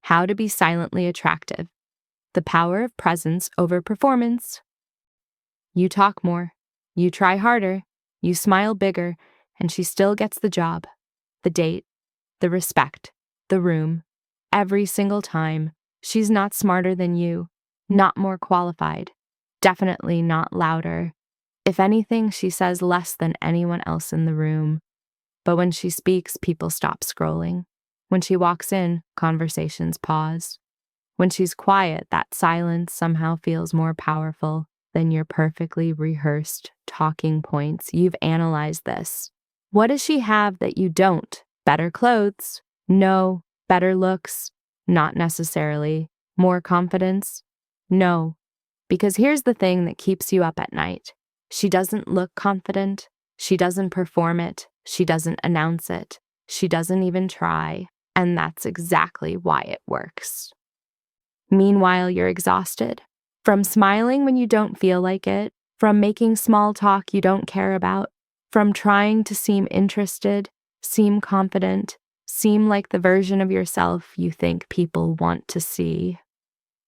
How to be silently attractive. The power of presence over performance. You talk more. You try harder. You smile bigger, and she still gets the job, the date, the respect, the room. Every single time. She's not smarter than you, not more qualified, definitely not louder. If anything, she says less than anyone else in the room. But when she speaks, people stop scrolling. When she walks in, conversations pause. When she's quiet, that silence somehow feels more powerful than your perfectly rehearsed talking points. You've analyzed this. What does she have that you don't? Better clothes? No. Better looks? Not necessarily. More confidence? No. Because here's the thing that keeps you up at night. She doesn't look confident. She doesn't perform it. She doesn't announce it. She doesn't even try. And that's exactly why it works. Meanwhile, you're exhausted. From smiling when you don't feel like it, from making small talk you don't care about, from trying to seem interested, seem confident, seem like the version of yourself you think people want to see.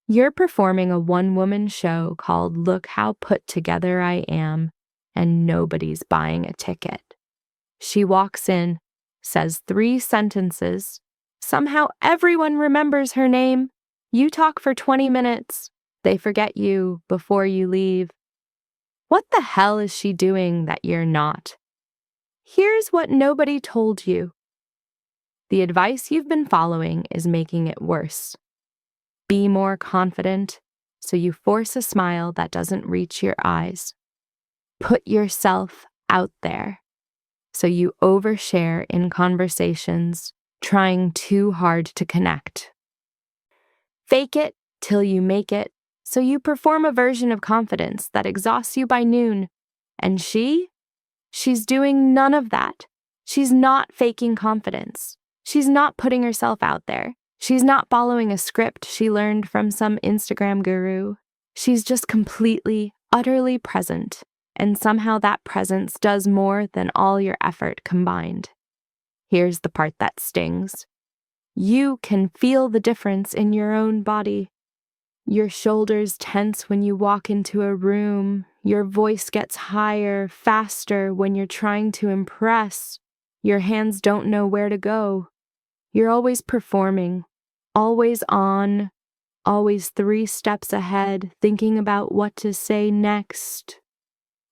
You're performing a one-woman show called Look How Put Together I Am, and nobody's buying a ticket. She walks in, says 3 sentences. Somehow everyone remembers her name. You talk for 20 minutes. They forget you before you leave. What the hell is she doing that you're not? Here's what nobody told you. The advice you've been following is making it worse. Be more confident, so you force a smile that doesn't reach your eyes. Put yourself out there, so you overshare in conversations, trying too hard to connect. Fake it till you make it, so you perform a version of confidence that exhausts you by noon. And she's doing none of that. She's not faking confidence. She's not putting herself out there. She's not following a script she learned from some Instagram guru. She's just completely, utterly present. And somehow that presence does more than all your effort combined. Here's the part that stings. You can feel the difference in your own body. Your shoulders tense when you walk into a room. Your voice gets higher, faster when you're trying to impress. Your hands don't know where to go. You're always performing, always on, always 3 steps ahead, thinking about what to say next.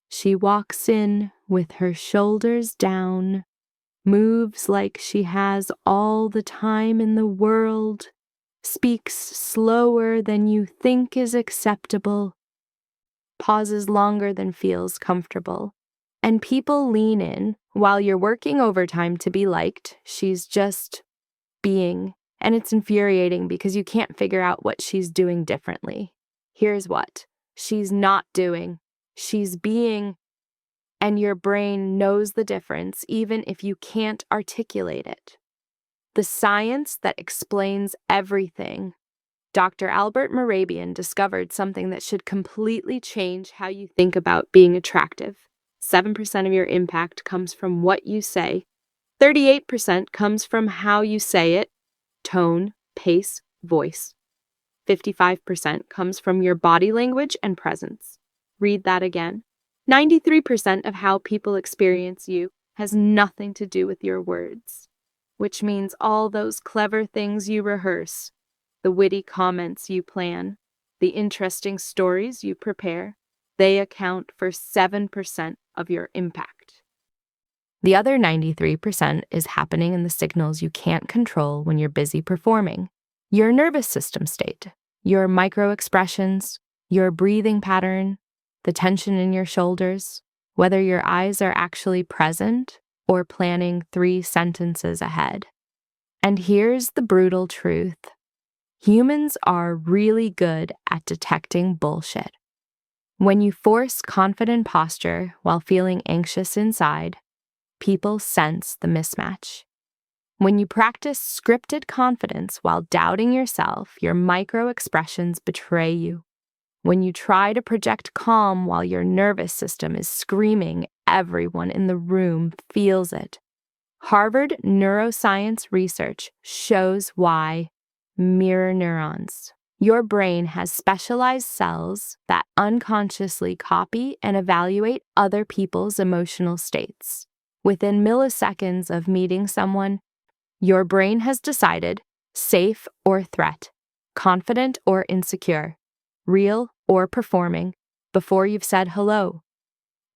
She walks in with her shoulders down, moves like she has all the time in the world, speaks slower than you think is acceptable, pauses longer than feels comfortable, and people lean in while you're working overtime to be liked. She's just being, and it's infuriating because you can't figure out what she's doing differently. Here's what she's not doing. She's being, and your brain knows the difference even if you can't articulate it. The science that explains everything. Dr. Albert Mehrabian discovered something that should completely change how you think about being attractive. 7% of your impact comes from what you say. 38% comes from how you say it, tone, pace, voice. 55% comes from your body language and presence. Read that again. 93% of how people experience you has nothing to do with your words, which means all those clever things you rehearse, the witty comments you plan, the interesting stories you prepare, they account for 7% of your impact. The other 93% is happening in the signals you can't control when you're busy performing. Your nervous system state, your micro expressions, your breathing pattern, the tension in your shoulders, whether your eyes are actually present or planning 3 sentences ahead. And here's the brutal truth. Humans are really good at detecting bullshit. When you force confident posture while feeling anxious inside, people sense the mismatch. When you practice scripted confidence while doubting yourself, your micro expressions betray you. When you try to project calm while your nervous system is screaming, everyone in the room feels it. Harvard neuroscience research shows why mirror neurons. Your brain has specialized cells that unconsciously copy and evaluate other people's emotional states. Within milliseconds of meeting someone, your brain has decided safe or threat, confident or insecure, real or performing, before you've said hello.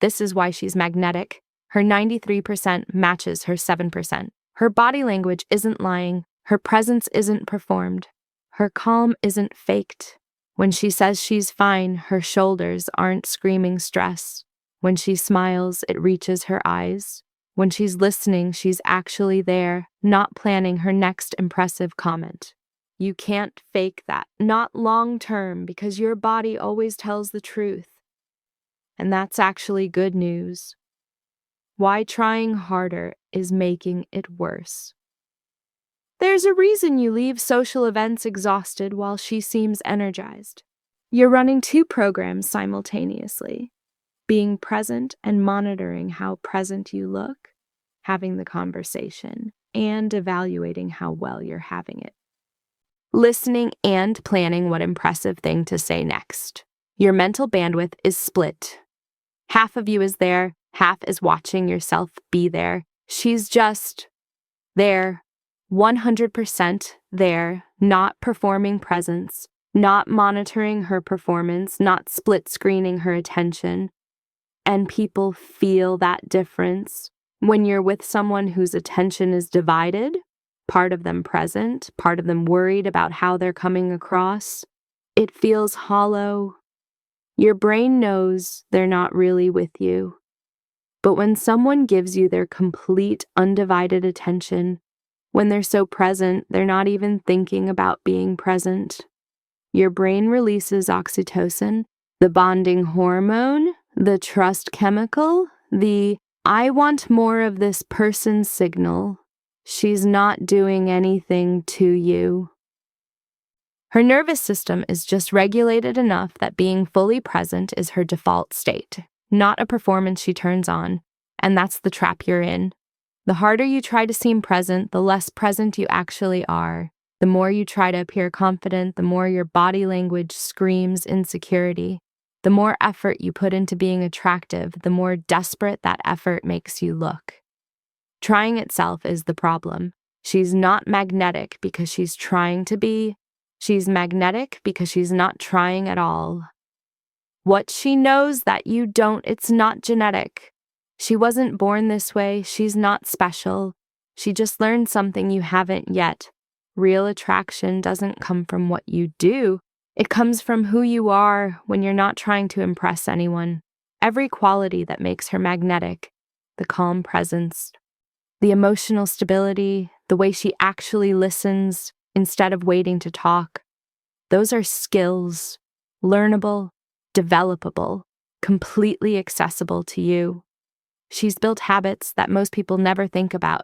This is why she's magnetic. Her 93% matches her 7%. Her body language isn't lying. Her presence isn't performed. Her calm isn't faked. When she says she's fine, her shoulders aren't screaming stress. When she smiles, it reaches her eyes. When she's listening, she's actually there, not planning her next impressive comment. You can't fake that, not long term, because your body always tells the truth. And that's actually good news. Why trying harder is making it worse. There's a reason you leave social events exhausted while she seems energized. You're running 2 programs simultaneously, being present and monitoring how present you look, having the conversation, and evaluating how well you're having it. Listening and planning what impressive thing to say next. Your mental bandwidth is split. Half of you is there, half is watching yourself be there. She's just there, 100% there, not performing presence, not monitoring her performance, not split screening her attention. And people feel that difference. When you're with someone whose attention is divided, part of them present, part of them worried about how they're coming across, it feels hollow. Your brain knows they're not really with you. But when someone gives you their complete, undivided attention, when they're so present, they're not even thinking about being present. Your brain releases oxytocin, the bonding hormone, the trust chemical, the I want more of this person signal. She's not doing anything to you. Her nervous system is just regulated enough that being fully present is her default state, not a performance she turns on, and that's the trap you're in. The harder you try to seem present, the less present you actually are. The more you try to appear confident, the more your body language screams insecurity. The more effort you put into being attractive, the more desperate that effort makes you look. Trying itself is the problem. She's not magnetic because she's trying to be. She's magnetic because she's not trying at all. What she knows that you don't, it's not genetic. She wasn't born this way. She's not special. She just learned something you haven't yet. Real attraction doesn't come from what you do. It comes from who you are when you're not trying to impress anyone. Every quality that makes her magnetic, the calm presence, the emotional stability, the way she actually listens instead of waiting to talk, those are skills, learnable, developable, completely accessible to you. She's built habits that most people never think about.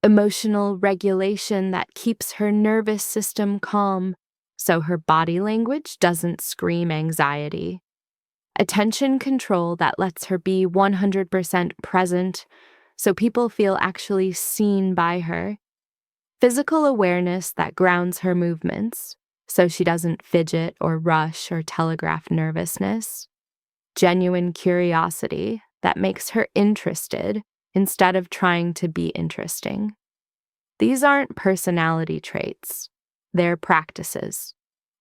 Emotional regulation that keeps her nervous system calm, so her body language doesn't scream anxiety. Attention control that lets her be 100% present, so people feel actually seen by her. Physical awareness that grounds her movements, so she doesn't fidget or rush or telegraph nervousness. Genuine curiosity that makes her interested instead of trying to be interesting. These aren't personality traits. They're practices,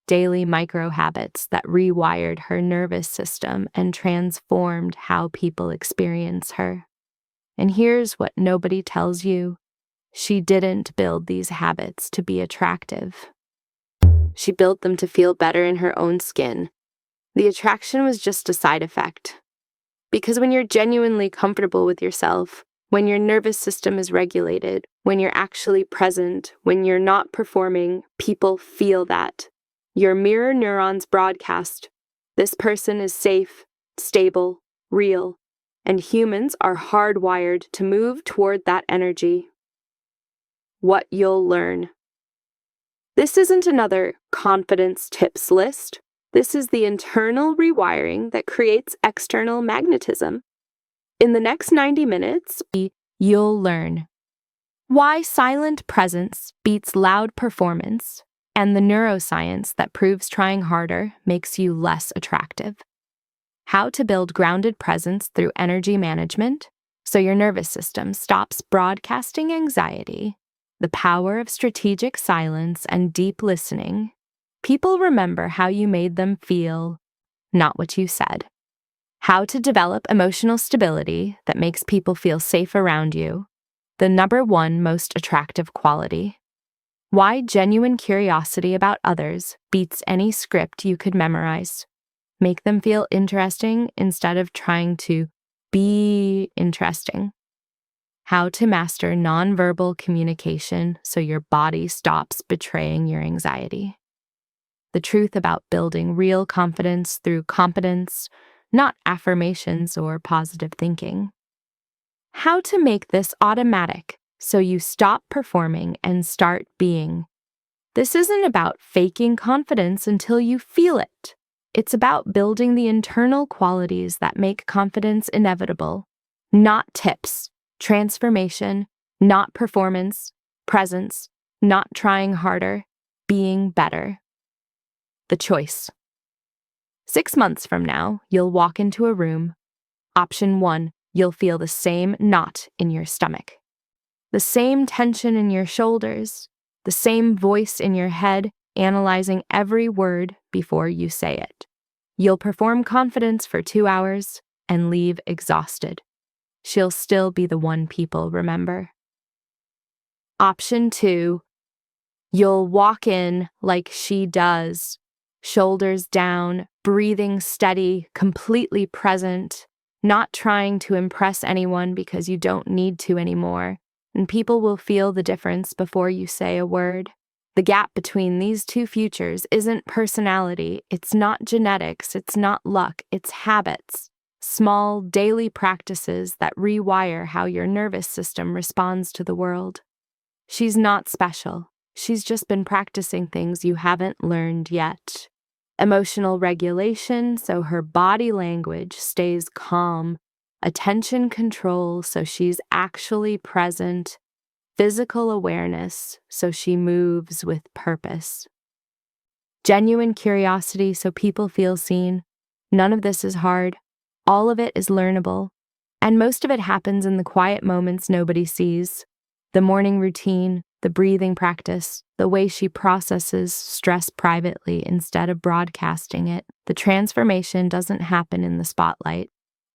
daily micro habits that rewired her nervous system and transformed how people experience her. And here's what nobody tells you. She didn't build these habits to be attractive. She built them to feel better in her own skin. The attraction was just a side effect. Because when you're genuinely comfortable with yourself, when your nervous system is regulated, when you're actually present, when you're not performing, people feel that. Your mirror neurons broadcast, this person is safe, stable, real, and humans are hardwired to move toward that energy. What you'll learn. This isn't another confidence tips list. This is the internal rewiring that creates external magnetism. In the next 90 minutes, you'll learn why silent presence beats loud performance and the neuroscience that proves trying harder makes you less attractive. How to build grounded presence through energy management so your nervous system stops broadcasting anxiety. The power of strategic silence and deep listening. People remember how you made them feel, not what you said. How to develop emotional stability that makes people feel safe around you. The number one most attractive quality. Why genuine curiosity about others beats any script you could memorize. Make them feel interesting instead of trying to be interesting. How to master nonverbal communication so your body stops betraying your anxiety. The truth about building real confidence through competence, not affirmations or positive thinking. How to make this automatic so you stop performing and start being. This isn't about faking confidence until you feel it. It's about building the internal qualities that make confidence inevitable, not tips, transformation, not performance, presence, not trying harder, being better. The choice. 6 months from now, you'll walk into a room. Option 1, you'll feel the same knot in your stomach, the same tension in your shoulders, the same voice in your head analyzing every word before you say it. You'll perform confidence for 2 hours and leave exhausted. She'll still be the one people remember. Option 2, you'll walk in like she does, shoulders down, breathing steady, completely present, not trying to impress anyone because you don't need to anymore, and people will feel the difference before you say a word. The gap between these two futures isn't personality, it's not genetics, it's not luck, it's habits. Small, daily practices that rewire how your nervous system responds to the world. She's not special. She's just been practicing things you haven't learned yet. Emotional regulation so her body language stays calm. Attention control so she's actually present. Physical awareness so she moves with purpose. Genuine curiosity so people feel seen. None of this is hard. All of it is learnable. And most of it happens in the quiet moments nobody sees. The morning routine, the breathing practice, the way she processes stress privately instead of broadcasting it. The transformation doesn't happen in the spotlight.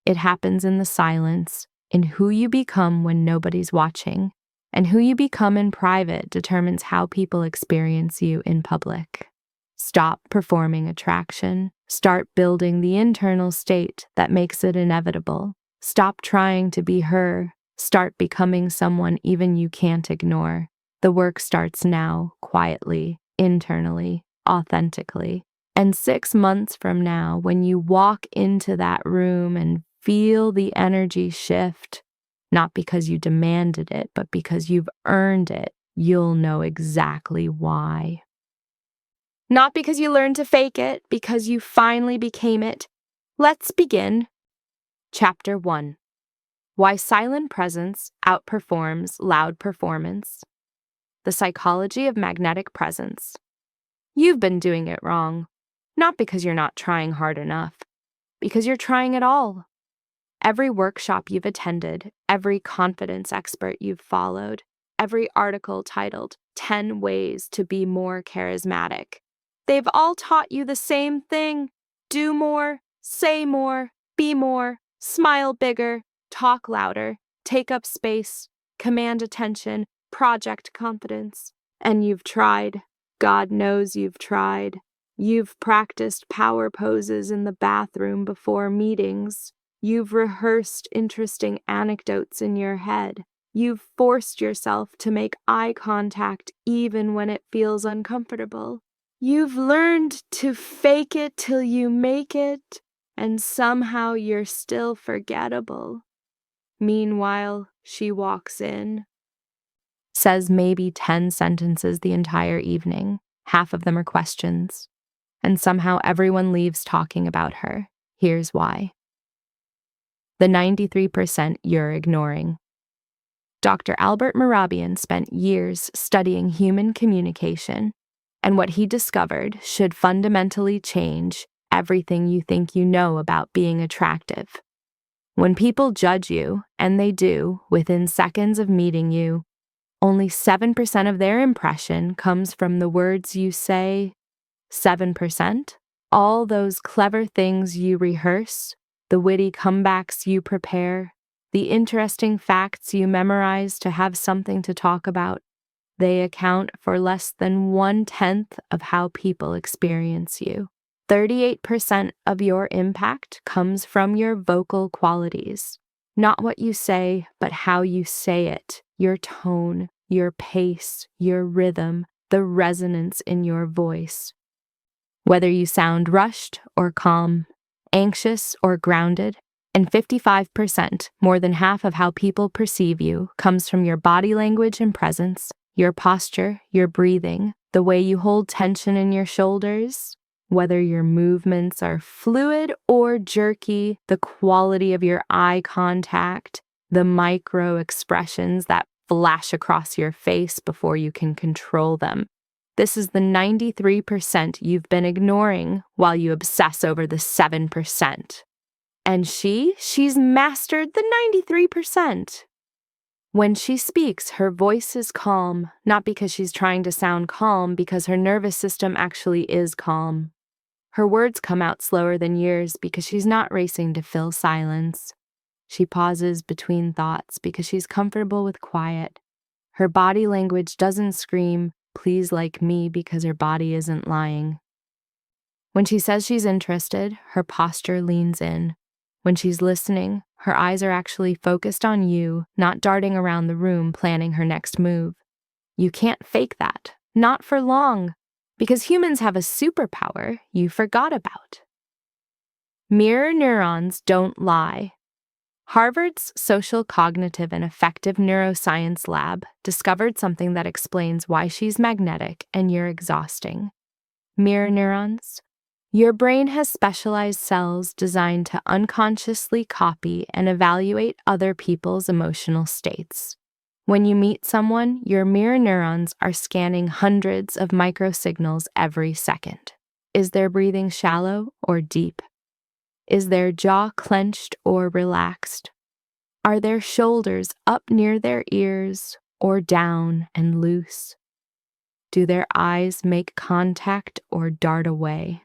It happens in the silence, in who you become when nobody's watching. And who you become in private determines how people experience you in public. Stop performing attraction. Start building the internal state that makes it inevitable. Stop trying to be her. Start becoming someone even you can't ignore. The work starts now, quietly, internally, authentically. And 6 months from now, when you walk into that room and feel the energy shift, not because you demanded it, but because you've earned it, you'll know exactly why. Not because you learned to fake it, because you finally became it. Let's begin. Chapter 1. Why silent presence outperforms loud performance. The psychology of magnetic presence. You've been doing it wrong. Not because you're not trying hard enough, because you're trying at all. Every workshop you've attended, every confidence expert you've followed, every article titled 10 Ways to Be More Charismatic. They've all taught you the same thing. Do more, say more, be more, smile bigger, talk louder, take up space, command attention, project confidence. And you've tried. God knows you've tried. You've practiced power poses in the bathroom before meetings. You've rehearsed interesting anecdotes in your head. You've forced yourself to make eye contact even when it feels uncomfortable. You've learned to fake it till you make it, and somehow you're still forgettable. Meanwhile, she walks in, says maybe 10 sentences the entire evening. Half of them are questions. And somehow everyone leaves talking about her. Here's why. The 93% you're ignoring. Dr. Albert Mehrabian spent years studying human communication, And what he discovered should fundamentally change everything you think you know about being attractive. When people judge you, and they do within seconds of meeting you, only 7% of their impression comes from the words you say. 7%? All those clever things you rehearse, the witty comebacks you prepare, the interesting facts you memorize to have something to talk about, they account for less than 1/10 of how people experience you. 38% of your impact comes from your vocal qualities. Not what you say, but how you say it, your tone, your pace, your rhythm, the resonance in your voice. Whether you sound rushed or calm, anxious or grounded, and 55%, more than half of how people perceive you, comes from your body language and presence, your posture, your breathing, the way you hold tension in your shoulders, whether your movements are fluid or jerky, the quality of your eye contact, the micro expressions that flash across your face before you can control them. This is the 93% you've been ignoring while you obsess over the 7%. And she's mastered the 93%. When she speaks, her voice is calm, not because she's trying to sound calm, because her nervous system actually is calm. Her words come out slower than yours because she's not racing to fill silence. She pauses between thoughts because she's comfortable with quiet. Her body language doesn't scream, "Please like me," because her body isn't lying. When she says she's interested, her posture leans in. When she's listening, her eyes are actually focused on you, not darting around the room planning her next move. You can't fake that. Not for long. Because humans have a superpower you forgot about. Mirror neurons don't lie. Harvard's Social Cognitive and Affective Neuroscience Lab discovered something that explains why she's magnetic and you're exhausting. Mirror neurons. Your brain has specialized cells designed to unconsciously copy and evaluate other people's emotional states. When you meet someone, your mirror neurons are scanning hundreds of microsignals every second. Is their breathing shallow or deep? Is their jaw clenched or relaxed? Are their shoulders up near their ears or down and loose? Do their eyes make contact or dart away?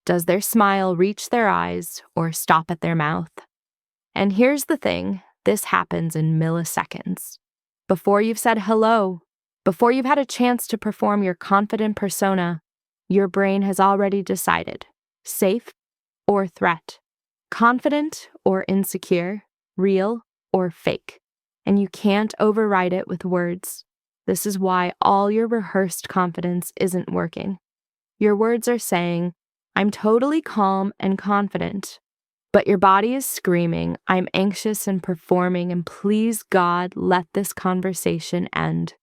Does their smile reach their eyes or stop at their mouth? And here's the thing, this happens in milliseconds. Before you've said hello, before you've had a chance to perform your confident persona, your brain has already decided, safe or threat, confident or insecure, real or fake. And you can't override it with words. This is why all your rehearsed confidence isn't working. Your words are saying, "I'm totally calm and confident," but your body is screaming, "I'm anxious and performing, and please God, let this conversation end."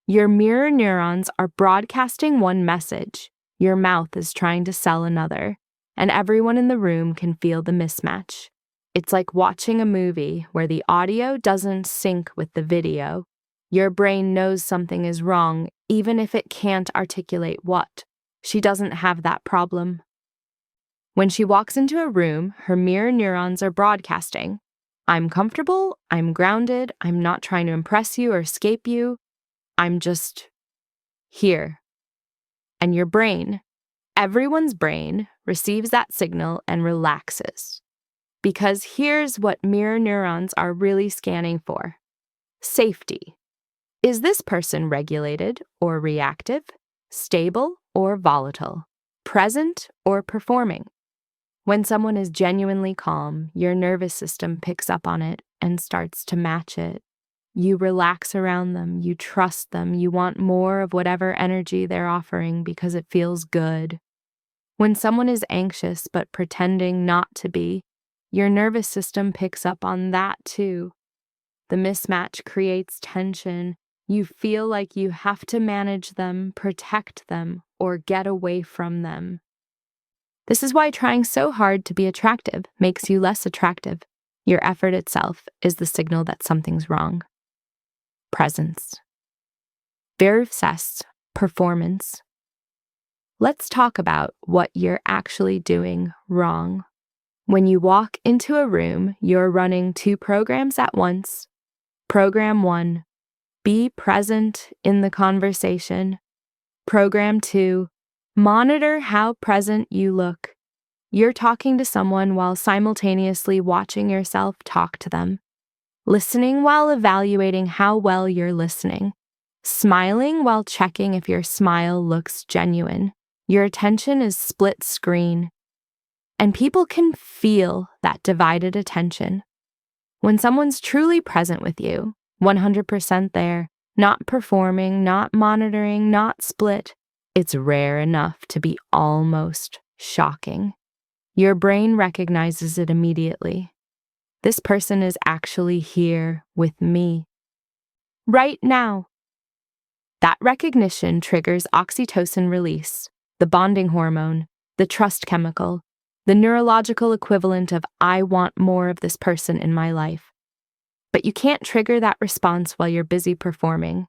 Your mirror neurons are broadcasting one message. Your mouth is trying to sell another, and everyone in the room can feel the mismatch. It's like watching a movie where the audio doesn't sync with the video. Your brain knows something is wrong, even if it can't articulate what. She doesn't have that problem. When she walks into a room, her mirror neurons are broadcasting, "I'm comfortable, I'm grounded, I'm not trying to impress you or escape you, I'm just here." And your brain, everyone's brain, receives that signal and relaxes. Because here's what mirror neurons are really scanning for: safety. Is this person regulated or reactive, stable or volatile, present or performing? When someone is genuinely calm, your nervous system picks up on it and starts to match it. You relax around them, you trust them, you want more of whatever energy they're offering because it feels good. When someone is anxious but pretending not to be, your nervous system picks up on that too. The mismatch creates tension. You feel like you have to manage them, protect them, or get away from them. This is why trying so hard to be attractive makes you less attractive. Your effort itself is the signal that something's wrong. Presence. We're obsessed Performance. Let's talk about what you're actually doing wrong. When you walk into a room, you're running 2 programs at once. Program 1, be present in the conversation. Program 2, monitor how present you look. You're talking to someone while simultaneously watching yourself talk to them. Listening while evaluating how well you're listening. Smiling while checking if your smile looks genuine. Your attention is split screen. And people can feel that divided attention. When someone's truly present with you, 100% there, not performing, not monitoring, not split, it's rare enough to be almost shocking. Your brain recognizes it immediately. This person is actually here with me. Right now. That recognition triggers oxytocin release, the bonding hormone, the trust chemical, the neurological equivalent of I want more of this person in my life. But you can't trigger that response while you're busy performing.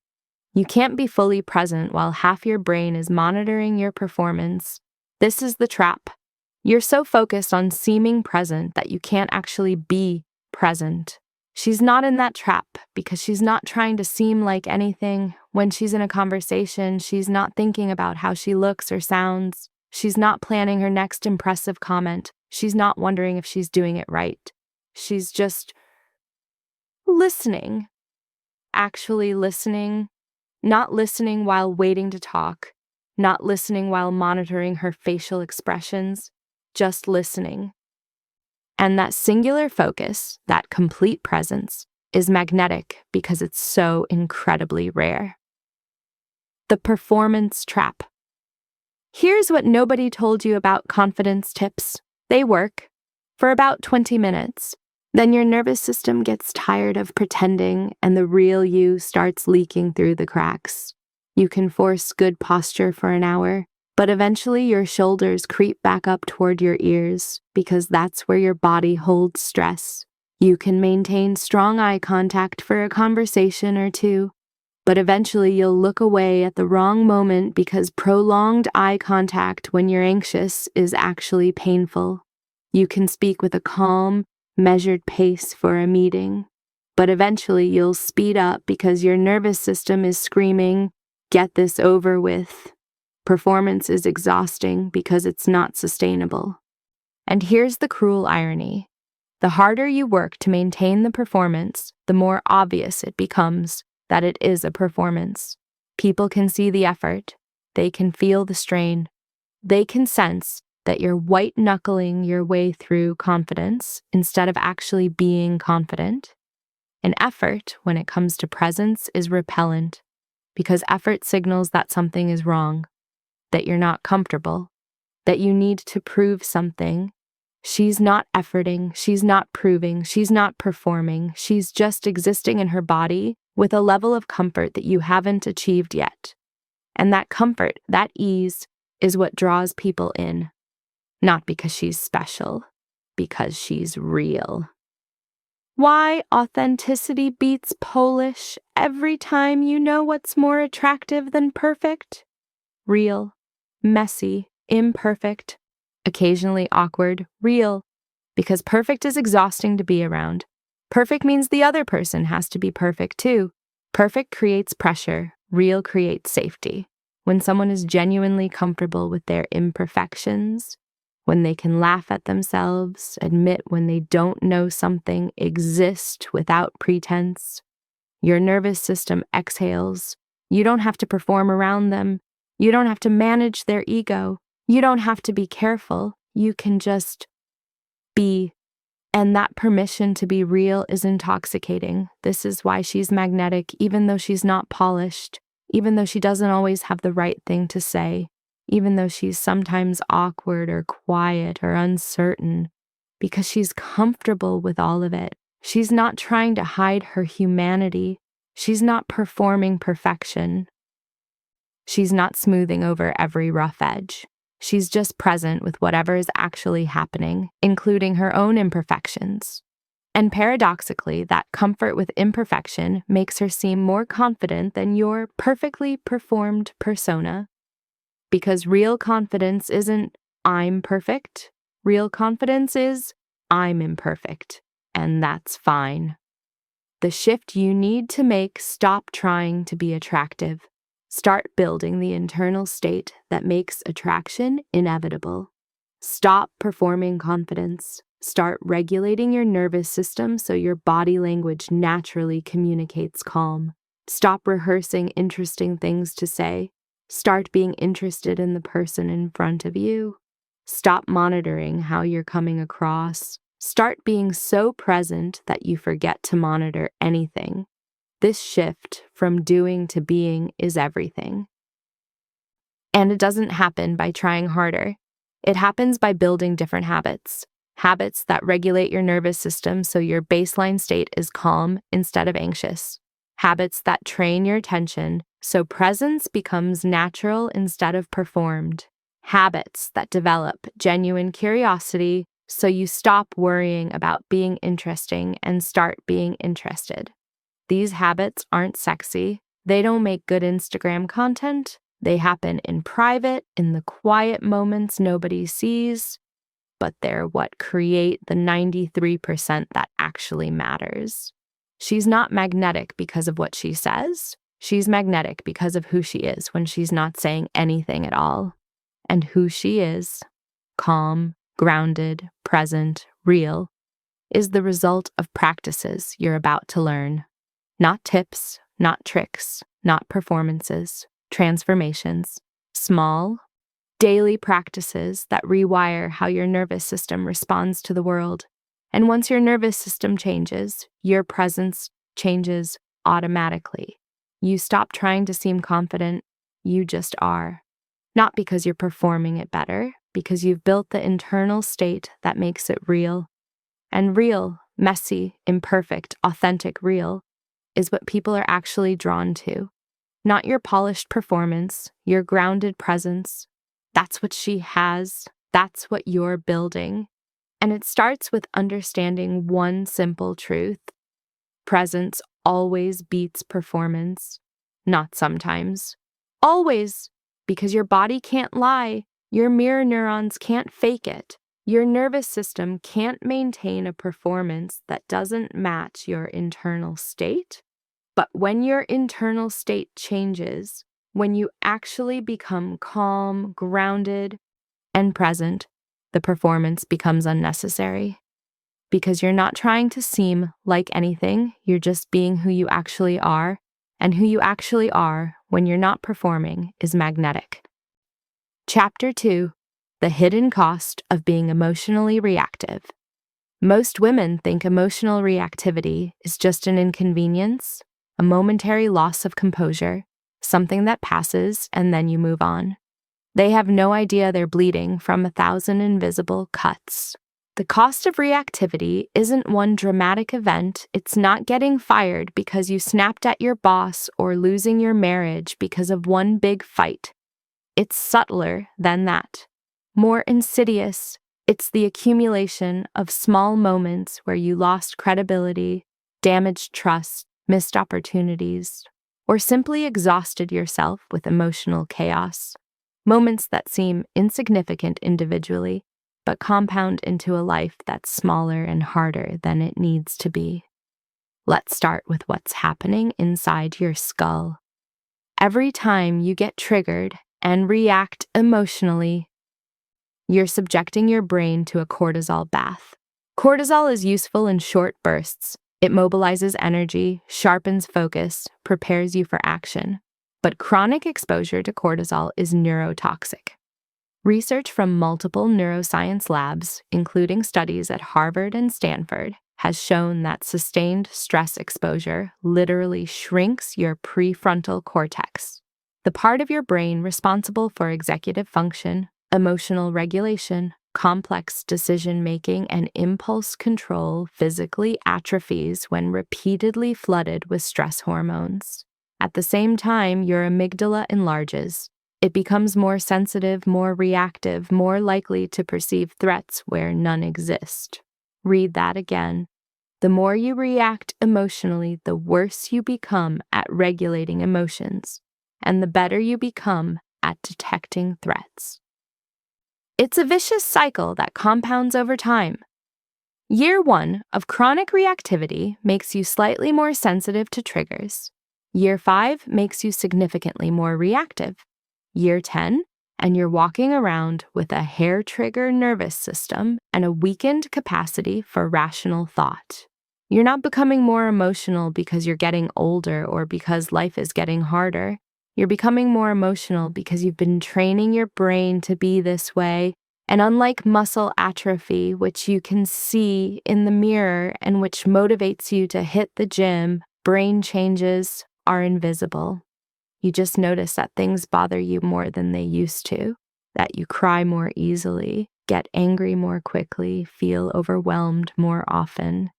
You can't be fully present while half your brain is monitoring your performance. This is the trap. You're so focused on seeming present that you can't actually be present. She's not in that trap because she's not trying to seem like anything. When she's in a conversation, she's not thinking about how she looks or sounds. She's not planning her next impressive comment. She's not wondering if she's doing it right. She's just listening. Actually listening. Not listening while waiting to talk. Not listening while monitoring her facial expressions. Just listening. And that singular focus, that complete presence, is magnetic because it's so incredibly rare. The performance trap. Here's what nobody told you about confidence tips. They work for about 20 minutes. Then your nervous system gets tired of pretending and the real you starts leaking through the cracks. You can force good posture for an hour, but eventually your shoulders creep back up toward your ears because that's where your body holds stress. You can maintain strong eye contact for a conversation or two, but eventually you'll look away at the wrong moment because prolonged eye contact when you're anxious is actually painful. You can speak with a calm, measured pace for a meeting, but eventually you'll speed up because your nervous system is screaming, "Get this over with." Performance is exhausting because it's not sustainable. And here's the cruel irony. The harder you work to maintain the performance, the more obvious it becomes that it is a performance. People can see the effort. They can feel the strain. They can sense that you're white-knuckling your way through confidence instead of actually being confident. An effort, when it comes to presence, is repellent because effort signals that something is wrong, that you're not comfortable, that you need to prove something. She's not efforting, she's not proving, she's not performing, she's just existing in her body with a level of comfort that you haven't achieved yet. And that comfort, that ease, is what draws people in. Not because she's special, because she's real. Why authenticity beats Polish every time you know what's more attractive than perfect? Real, messy, imperfect, occasionally awkward, real. Because perfect is exhausting to be around. Perfect means the other person has to be perfect too. Perfect creates pressure, real creates safety. When someone is genuinely comfortable with their imperfections, when they can laugh at themselves, admit when they don't know something, exist without pretense, your nervous system exhales. You don't have to perform around them. You don't have to manage their ego. You don't have to be careful. You can just be. And that permission to be real is intoxicating. This is why she's magnetic, even though she's not polished, even though she doesn't always have the right thing to say, even though she's sometimes awkward or quiet or uncertain, because she's comfortable with all of it. She's not trying to hide her humanity. She's not performing perfection. She's not smoothing over every rough edge. She's just present with whatever is actually happening, including her own imperfections. And paradoxically, that comfort with imperfection makes her seem more confident than your perfectly performed persona. Because real confidence isn't, I'm perfect. Real confidence is, I'm imperfect. And that's fine. The shift you need to make: stop trying to be attractive. Start building the internal state that makes attraction inevitable. Stop performing confidence. Start regulating your nervous system so your body language naturally communicates calm. Stop rehearsing interesting things to say. Start being interested in the person in front of you. Stop monitoring how you're coming across. Start being so present that you forget to monitor anything. This shift from doing to being is everything. And it doesn't happen by trying harder. It happens by building different habits. Habits that regulate your nervous system so your baseline state is calm instead of anxious. Habits that train your attention so presence becomes natural instead of performed. Habits that develop genuine curiosity so you stop worrying about being interesting and start being interested. These habits aren't sexy. They don't make good Instagram content. They happen in private, in the quiet moments nobody sees, but they're what create the 93% that actually matters. She's not magnetic because of what she says. She's magnetic because of who she is when she's not saying anything at all. And who she is, calm, grounded, present, real, is the result of practices you're about to learn. Not tips, not tricks, not performances, transformations. Small, daily practices that rewire how your nervous system responds to the world. And once your nervous system changes, your presence changes automatically. You stop trying to seem confident, you just are. Not because you're performing it better, because you've built the internal state that makes it real. And real, messy, imperfect, authentic real is what people are actually drawn to. Not your polished performance, your grounded presence. That's what she has. That's what you're building. And it starts with understanding one simple truth. Presence always beats performance. Not sometimes. Always. Because your body can't lie. Your mirror neurons can't fake it. Your nervous system can't maintain a performance that doesn't match your internal state. But when your internal state changes, when you actually become calm, grounded, and present, the performance becomes unnecessary. Because you're not trying to seem like anything, you're just being who you actually are, and who you actually are when you're not performing is magnetic. Chapter 2: The Hidden Cost of Being Emotionally Reactive. Most women think emotional reactivity is just an inconvenience, a momentary loss of composure, something that passes and then you move on. They have no idea they're bleeding from 1,000 invisible cuts. The cost of reactivity isn't one dramatic event. It's not getting fired because you snapped at your boss or losing your marriage because of one big fight. It's subtler than that, more insidious. It's the accumulation of small moments where you lost credibility, damaged trust, missed opportunities, or simply exhausted yourself with emotional chaos. Moments that seem insignificant individually, but compound into a life that's smaller and harder than it needs to be. Let's start with what's happening inside your skull. Every time you get triggered and react emotionally, you're subjecting your brain to a cortisol bath. Cortisol is useful in short bursts. It mobilizes energy, sharpens focus, prepares you for action. But chronic exposure to cortisol is neurotoxic. Research from multiple neuroscience labs, including studies at Harvard and Stanford, has shown that sustained stress exposure literally shrinks your prefrontal cortex, the part of your brain responsible for executive function, emotional regulation, complex decision-making, and impulse control physically atrophies when repeatedly flooded with stress hormones. At the same time, your amygdala enlarges. It becomes more sensitive, more reactive, more likely to perceive threats where none exist. Read that again. The more you react emotionally, the worse you become at regulating emotions, and the better you become at detecting threats. It's a vicious cycle that compounds over time. Year 1 of chronic reactivity makes you slightly more sensitive to triggers. Year 5 makes you significantly more reactive. Year 10, and you're walking around with a hair-trigger nervous system and a weakened capacity for rational thought. You're not becoming more emotional because you're getting older or because life is getting harder. You're becoming more emotional because you've been training your brain to be this way. And unlike muscle atrophy, which you can see in the mirror and which motivates you to hit the gym, brain changes are invisible. You just notice that things bother you more than they used to, that you cry more easily, get angry more quickly, feel overwhelmed more often.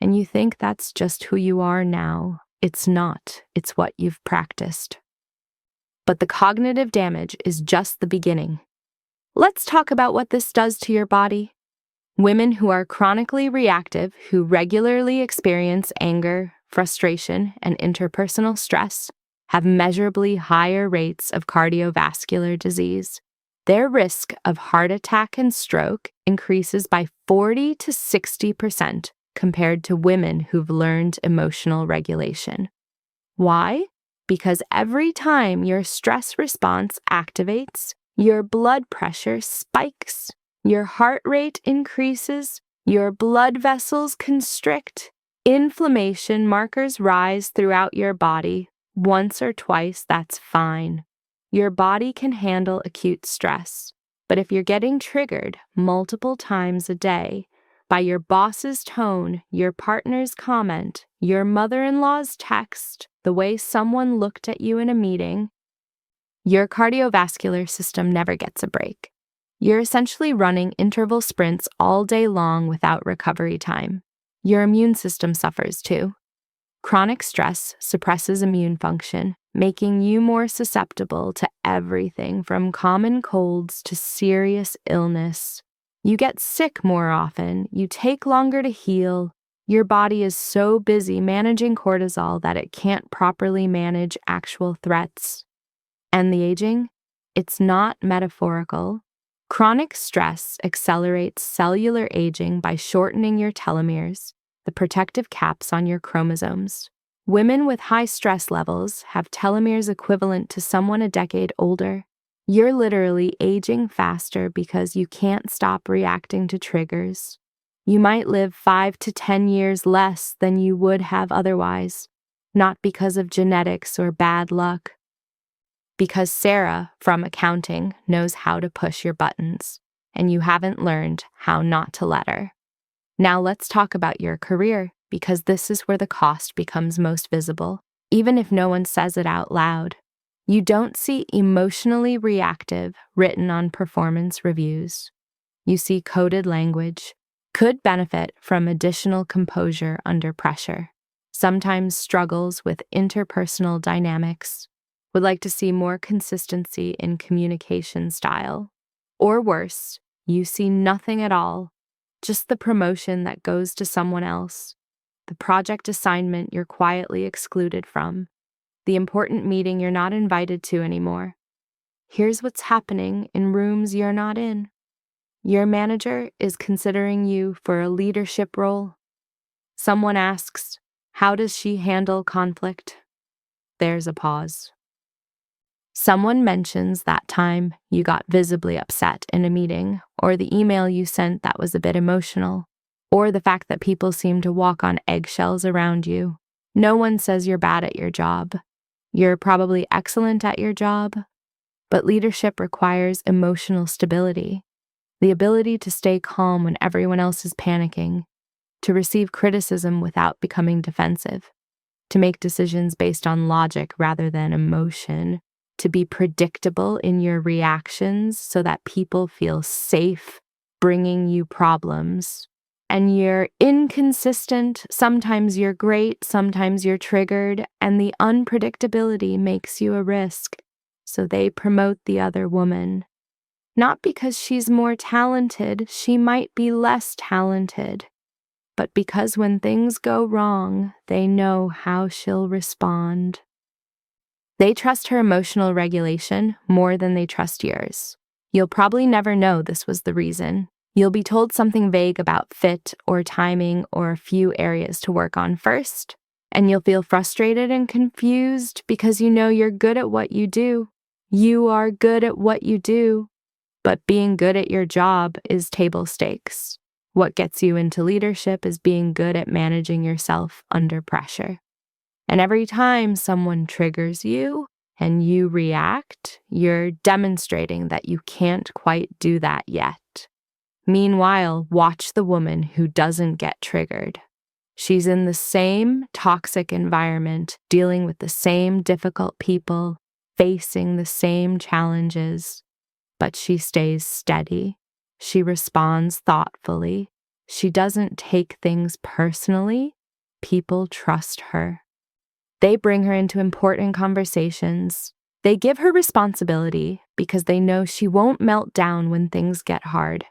And you think that's just who you are now. It's not. It's what you've practiced. But the cognitive damage is just the beginning. Let's talk about what this does to your body. Women who are chronically reactive, who regularly experience anger, frustration, and interpersonal stress, have measurably higher rates of cardiovascular disease. Their risk of heart attack and stroke increases by 40 to 60% compared to women who've learned emotional regulation. Why? Because every time your stress response activates, your blood pressure spikes, your heart rate increases, your blood vessels constrict, inflammation markers rise throughout your body. Once or twice, that's fine. Your body can handle acute stress. But if you're getting triggered multiple times a day by your boss's tone, your partner's comment, your mother-in-law's text, the way someone looked at you in a meeting, your cardiovascular system never gets a break. You're essentially running interval sprints all day long without recovery time. Your immune system suffers too. Chronic stress suppresses immune function, making you more susceptible to everything from common colds to serious illness. You get sick more often, you take longer to heal. Your body is so busy managing cortisol that it can't properly manage actual threats. And the aging? It's not metaphorical. Chronic stress accelerates cellular aging by shortening your telomeres, the protective caps on your chromosomes. Women with high stress levels have telomeres equivalent to someone a decade older. You're literally aging faster because you can't stop reacting to triggers. You might live 5 to 10 years less than you would have otherwise, not because of genetics or bad luck. Because Sarah, from accounting, knows how to push your buttons, and you haven't learned how not to let her. Now let's talk about your career, because this is where the cost becomes most visible, even if no one says it out loud. You don't see emotionally reactive written on performance reviews. You see coded language, could benefit from additional composure under pressure, sometimes struggles with interpersonal dynamics, would like to see more consistency in communication style. Or worse, you see nothing at all, just the promotion that goes to someone else, the project assignment you're quietly excluded from, the important meeting you're not invited to anymore. Here's what's happening in rooms you're not in. Your manager is considering you for a leadership role. Someone asks, how does she handle conflict? There's a pause. Someone mentions that time you got visibly upset in a meeting, or the email you sent that was a bit emotional, or the fact that people seem to walk on eggshells around you. No one says you're bad at your job. You're probably excellent at your job, but leadership requires emotional stability, the ability to stay calm when everyone else is panicking, to receive criticism without becoming defensive, to make decisions based on logic rather than emotion, to be predictable in your reactions so that people feel safe bringing you problems. And you're inconsistent, sometimes you're great, sometimes you're triggered, and the unpredictability makes you a risk. So they promote the other woman. Not because she's more talented, she might be less talented. but because when things go wrong, they know how she'll respond. They trust her emotional regulation more than they trust yours. You'll probably never know this was the reason. You'll be told something vague about fit or timing or a few areas to work on first, and you'll feel frustrated and confused because you know you're good at what you do. You are good at what you do, but being good at your job is table stakes. What gets you into leadership is being good at managing yourself under pressure. And every time someone triggers you and you react, you're demonstrating that you can't quite do that yet. Meanwhile, watch the woman who doesn't get triggered. She's in the same toxic environment, dealing with the same difficult people, facing the same challenges, but she stays steady. She responds thoughtfully. She doesn't take things personally. People trust her. They bring her into important conversations. They give her responsibility because they know she won't melt down when things get hard.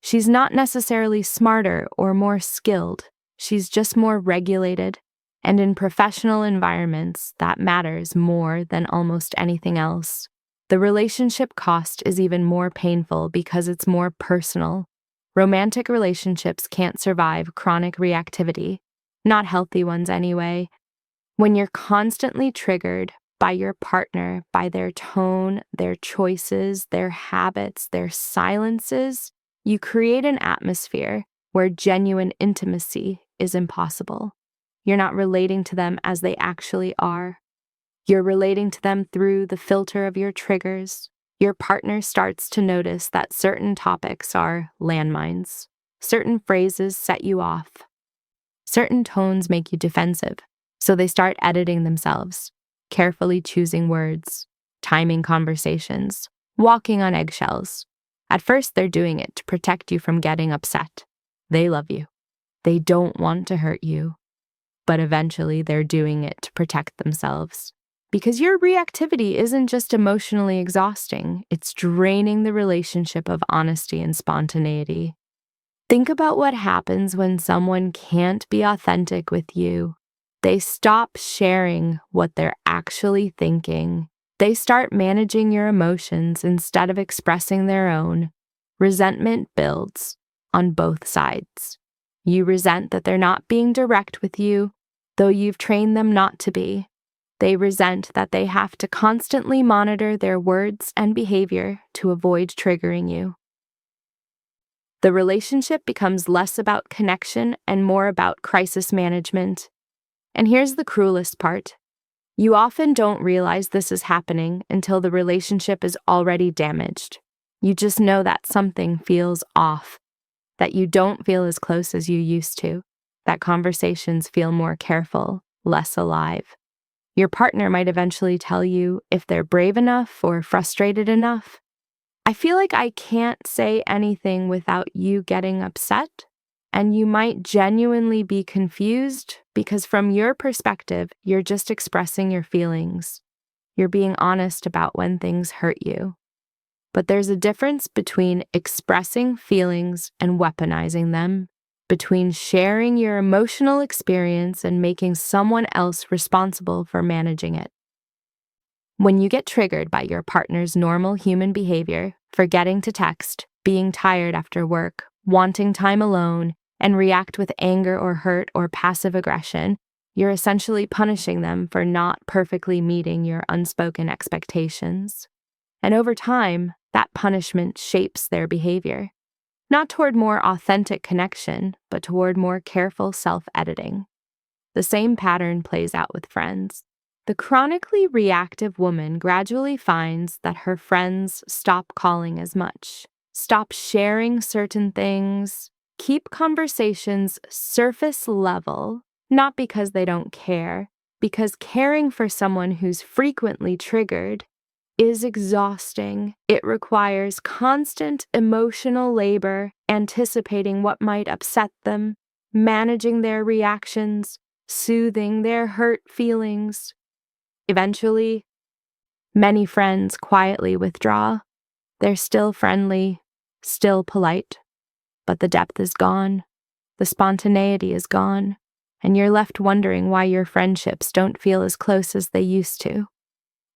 She's not necessarily smarter or more skilled. She's just more regulated. And in professional environments, that matters more than almost anything else. The relationship cost is even more painful because it's more personal. Romantic relationships can't survive chronic reactivity, not healthy ones anyway. When you're constantly triggered by your partner, by their tone, their choices, their habits, their silences, you create an atmosphere where genuine intimacy is impossible. You're not relating to them as they actually are. You're relating to them through the filter of your triggers. Your partner starts to notice that certain topics are landmines. Certain phrases set you off. Certain tones make you defensive. So they start editing themselves, carefully choosing words, timing conversations, walking on eggshells. At first, they're doing it to protect you from getting upset. They love you. They don't want to hurt you. But eventually, they're doing it to protect themselves. Because your reactivity isn't just emotionally exhausting, it's draining the relationship of honesty and spontaneity. Think about what happens when someone can't be authentic with you. They stop sharing what they're actually thinking. They start managing your emotions instead of expressing their own. Resentment builds on both sides. You resent that they're not being direct with you, though you've trained them not to be. They resent that they have to constantly monitor their words and behavior to avoid triggering you. The relationship becomes less about connection and more about crisis management. And here's the cruelest part. You often don't realize this is happening until the relationship is already damaged. You just know that something feels off, that you don't feel as close as you used to, that conversations feel more careful, less alive. Your partner might eventually tell you if they're brave enough or frustrated enough. I feel like I can't say anything without you getting upset. And you might genuinely be confused because from your perspective, you're just expressing your feelings. You're being honest about when things hurt you. But there's a difference between expressing feelings and weaponizing them, between sharing your emotional experience and making someone else responsible for managing it. When you get triggered by your partner's normal human behavior, forgetting to text, being tired after work, wanting time alone, and react with anger or hurt or passive aggression, you're essentially punishing them for not perfectly meeting your unspoken expectations. And over time, that punishment shapes their behavior, not toward more authentic connection, but toward more careful self-editing. The same pattern plays out with friends. The chronically reactive woman gradually finds that her friends stop calling as much, stop sharing certain things, keep conversations surface level, not because they don't care, because caring for someone who's frequently triggered is exhausting. It requires constant emotional labor, anticipating what might upset them, managing their reactions, soothing their hurt feelings. Eventually, many friends quietly withdraw. They're still friendly, still polite, but the depth is gone. The spontaneity is gone, and you're left wondering why your friendships don't feel as close as they used to.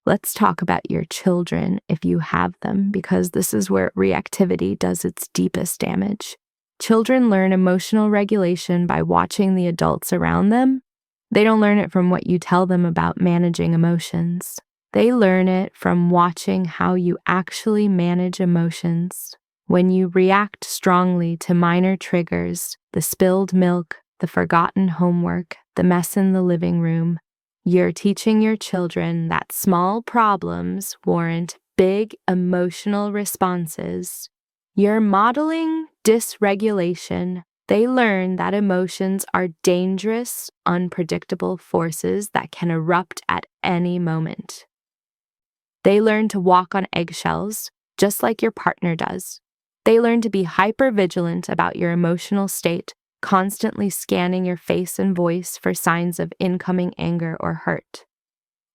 Let's talk about your children if you have them, because this is where reactivity does its deepest damage. Children learn emotional regulation by watching the adults around them. They don't learn it from what you tell them about managing emotions. They learn it from watching how you actually manage emotions. When you react strongly to minor triggers, the spilled milk, the forgotten homework, the mess in the living room, you're teaching your children that small problems warrant big emotional responses. You're modeling dysregulation. They learn that emotions are dangerous, unpredictable forces that can erupt at any moment. They learn to walk on eggshells, just like your partner does. They learn to be hyper-vigilant about your emotional state, constantly scanning your face and voice for signs of incoming anger or hurt.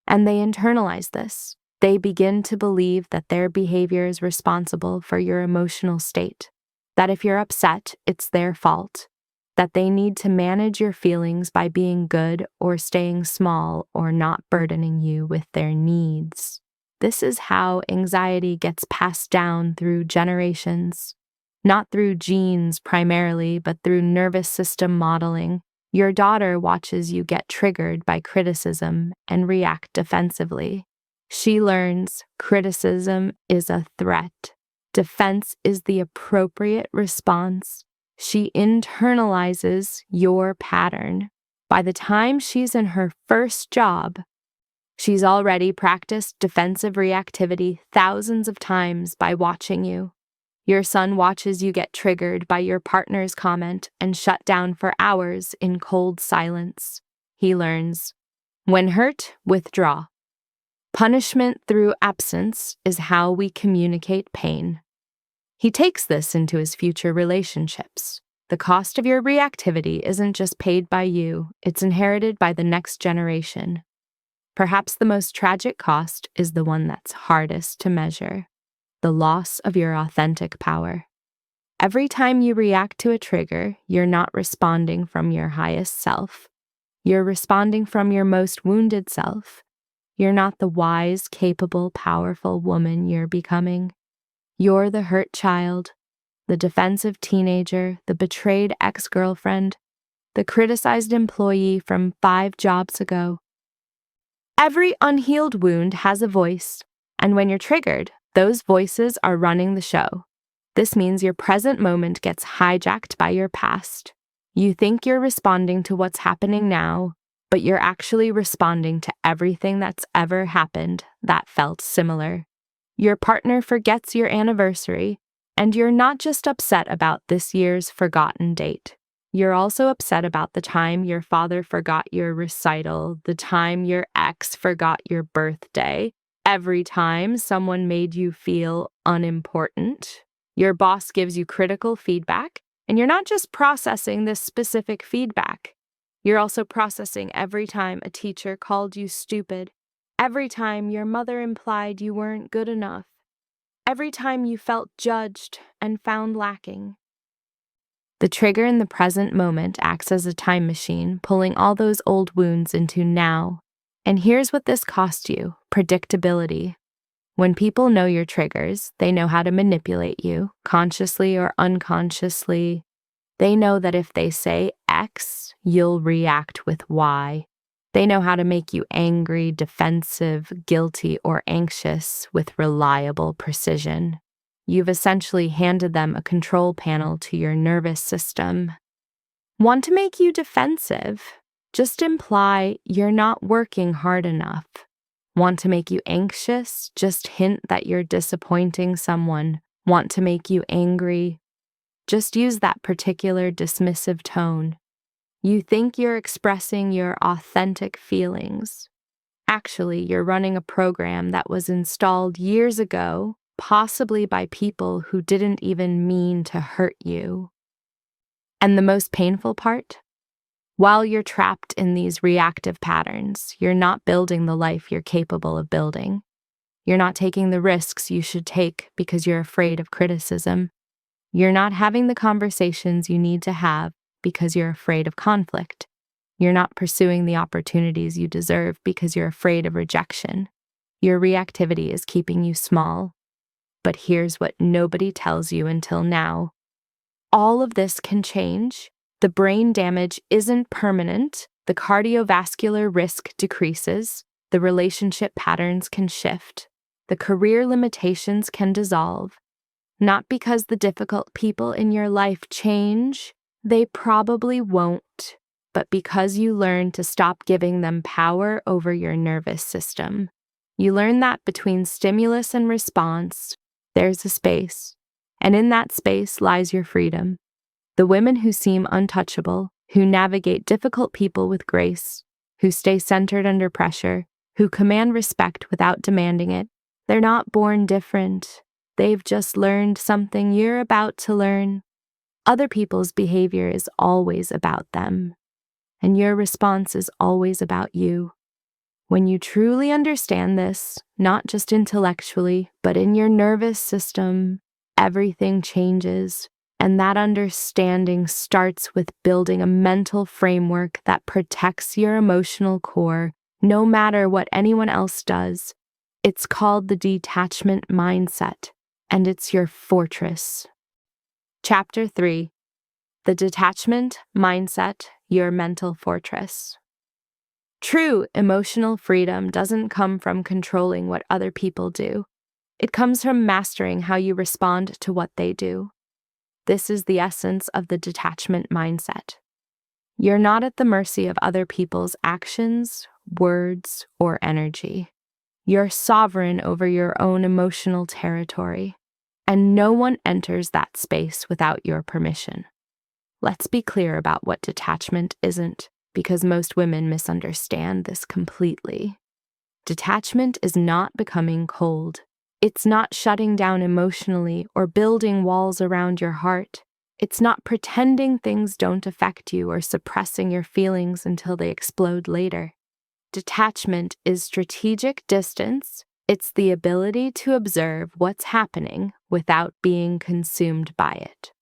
And they internalize this. They begin to believe that their behavior is responsible for your emotional state, that if you're upset, it's their fault, that they need to manage your feelings by being good or staying small or not burdening you with their needs. This is how anxiety gets passed down through generations, not through genes primarily, but through nervous system modeling. Your daughter watches you get triggered by criticism and react defensively. She learns criticism is a threat. Defense is the appropriate response. She internalizes your pattern. By the time she's in her first job, she's already practiced defensive reactivity thousands of times by watching you. Your son watches you get triggered by your partner's comment and shut down for hours in cold silence. He learns, when hurt, withdraw. Punishment through absence is how we communicate pain. He takes this into his future relationships. The cost of your reactivity isn't just paid by you, it's inherited by the next generation. Perhaps the most tragic cost is the one that's hardest to measure: the loss of your authentic power. Every time you react to a trigger, you're not responding from your highest self. You're responding from your most wounded self. You're not the wise, capable, powerful woman you're becoming. You're the hurt child, the defensive teenager, the betrayed ex-girlfriend, the criticized employee from 5 jobs ago. Every unhealed wound has a voice, and when you're triggered, those voices are running the show. This means your present moment gets hijacked by your past. You think you're responding to what's happening now, but you're actually responding to everything that's ever happened that felt similar. Your partner forgets your anniversary, and you're not just upset about this year's forgotten date. You're also upset about the time your father forgot your recital, the time your ex forgot your birthday, every time someone made you feel unimportant. Your boss gives you critical feedback, and you're not just processing this specific feedback. You're also processing every time a teacher called you stupid, every time your mother implied you weren't good enough, every time you felt judged and found lacking. The trigger in the present moment acts as a time machine, pulling all those old wounds into now. And here's what this costs you: predictability. When people know your triggers, they know how to manipulate you, consciously or unconsciously. They know that if they say X, you'll react with Y. They know how to make you angry, defensive, guilty, or anxious with reliable precision. You've essentially handed them a control panel to your nervous system. Want to make you defensive? Just imply you're not working hard enough. Want to make you anxious? Just hint that you're disappointing someone. Want to make you angry? Just use that particular dismissive tone. You think you're expressing your authentic feelings. Actually, you're running a program that was installed years ago, possibly by people who didn't even mean to hurt you. And the most painful part? While you're trapped in these reactive patterns, you're not building the life you're capable of building. You're not taking the risks you should take because you're afraid of criticism. You're not having the conversations you need to have because you're afraid of conflict. You're not pursuing the opportunities you deserve because you're afraid of rejection. Your reactivity is keeping you small. But here's what nobody tells you until now. All of this can change. The brain damage isn't permanent. The cardiovascular risk decreases. The relationship patterns can shift. The career limitations can dissolve. Not because the difficult people in your life change, they probably won't, but because you learn to stop giving them power over your nervous system. You learn that between stimulus and response, there's a space, and in that space lies your freedom. The women who seem untouchable, who navigate difficult people with grace, who stay centered under pressure, who command respect without demanding it, they're not born different. They've just learned something you're about to learn. Other people's behavior is always about them, and your response is always about you. When you truly understand this, not just intellectually, but in your nervous system, everything changes. And that understanding starts with building a mental framework that protects your emotional core, no matter what anyone else does. It's called the detachment mindset, and it's your fortress. Chapter 3: The Detachment Mindset, Your Mental Fortress. True emotional freedom doesn't come from controlling what other people do. It comes from mastering how you respond to what they do. This is the essence of the detachment mindset. You're not at the mercy of other people's actions, words, or energy. You're sovereign over your own emotional territory, and no one enters that space without your permission. Let's be clear about what detachment isn't, because most women misunderstand this completely. Detachment is not becoming cold. It's not shutting down emotionally or building walls around your heart. It's not pretending things don't affect you or suppressing your feelings until they explode later. Detachment is strategic distance. It's the ability to observe what's happening without being consumed by it.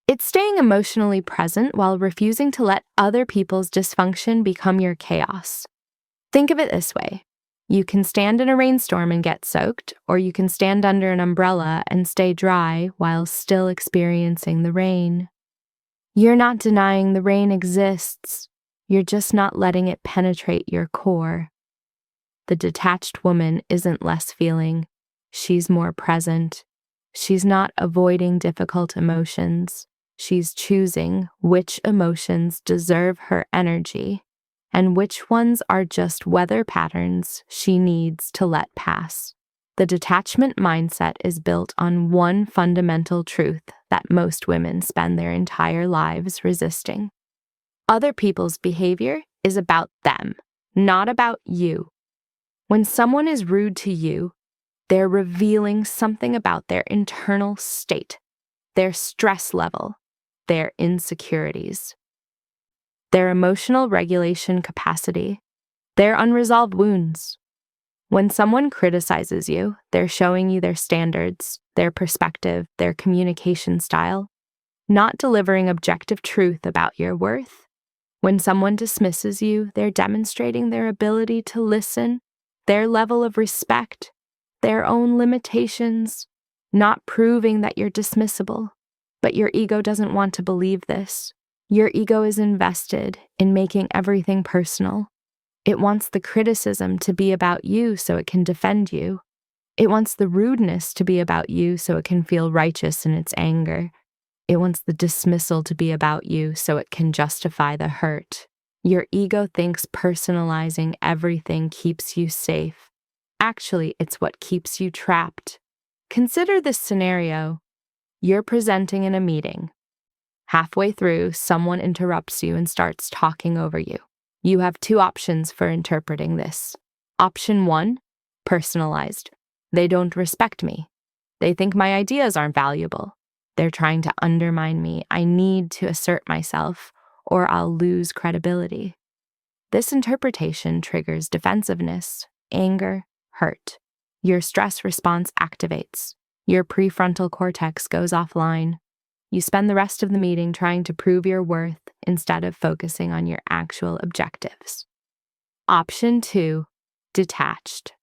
It's staying emotionally present while refusing to let other people's dysfunction become your chaos. Think of it this way. You can stand in a rainstorm and get soaked, or you can stand under an umbrella and stay dry while still experiencing the rain. You're not denying the rain exists. You're just not letting it penetrate your core. The detached woman isn't less feeling. She's more present. She's not avoiding difficult emotions. She's choosing which emotions deserve her energy and which ones are just weather patterns she needs to let pass. The detachment mindset is built on one fundamental truth that most women spend their entire lives resisting. Other people's behavior is about them, not about you. When someone is rude to you, they're revealing something about their internal state, their stress level, their insecurities, their emotional regulation capacity, their unresolved wounds. When someone criticizes you, they're showing you their standards, their perspective, their communication style, not delivering objective truth about your worth. When someone dismisses you, they're demonstrating their ability to listen, their level of respect, their own limitations, not proving that you're dismissible. But your ego doesn't want to believe this. Your ego is invested in making everything personal. It wants the criticism to be about you so it can defend you. It wants the rudeness to be about you so it can feel righteous in its anger. It wants the dismissal to be about you so it can justify the hurt. Your ego thinks personalizing everything keeps you safe. Actually, it's what keeps you trapped. Consider this scenario. You're presenting in a meeting. Halfway through, someone interrupts you and starts talking over you. You have two options for interpreting this. Option 1, personalized. They don't respect me. They think my ideas aren't valuable. They're trying to undermine me. I need to assert myself, or I'll lose credibility. This interpretation triggers defensiveness, anger, hurt. Your stress response activates. Your prefrontal cortex goes offline. You spend the rest of the meeting trying to prove your worth instead of focusing on your actual objectives. Option 2, detached.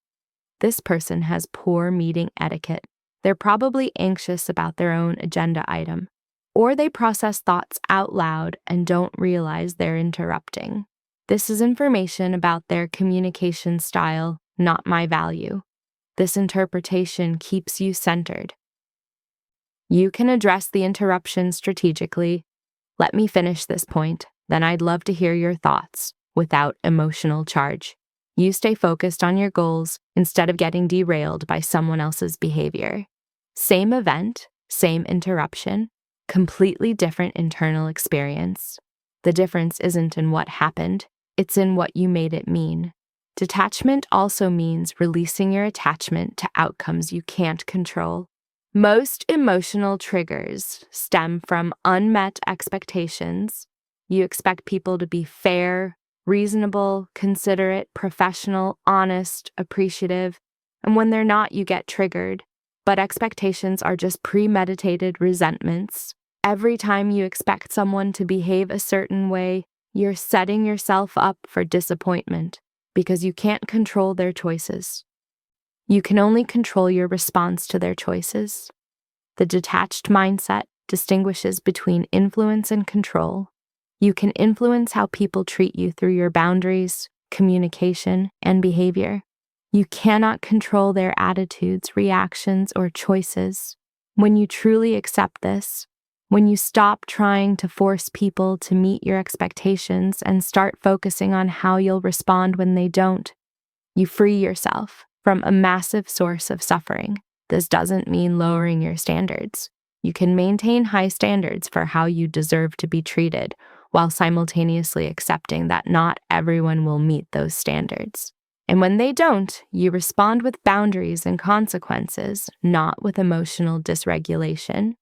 This person has poor meeting etiquette. They're probably anxious about their own agenda item, or they process thoughts out loud and don't realize they're interrupting. This is information about their communication style, not my value. This interpretation keeps you centered. You can address the interruption strategically. Let me finish this point, then I'd love to hear your thoughts without emotional charge. You stay focused on your goals instead of getting derailed by someone else's behavior. Same event, same interruption, completely different internal experience. The difference isn't in what happened, it's in what you made it mean. Detachment also means releasing your attachment to outcomes you can't control. Most emotional triggers stem from unmet expectations. You expect people to be fair, reasonable, considerate, professional, honest, appreciative, and when they're not, you get triggered. But expectations are just premeditated resentments. Every time you expect someone to behave a certain way, you're setting yourself up for disappointment because you can't control their choices. You can only control your response to their choices. The detached mindset distinguishes between influence and control. You can influence how people treat you through your boundaries, communication, and behavior. You cannot control their attitudes, reactions, or choices. When you truly accept this, when you stop trying to force people to meet your expectations and start focusing on how you'll respond when they don't, you free yourself from a massive source of suffering. This doesn't mean lowering your standards. You can maintain high standards for how you deserve to be treated, while simultaneously accepting that not everyone will meet those standards. And when they don't, you respond with boundaries and consequences, not with emotional dysregulation.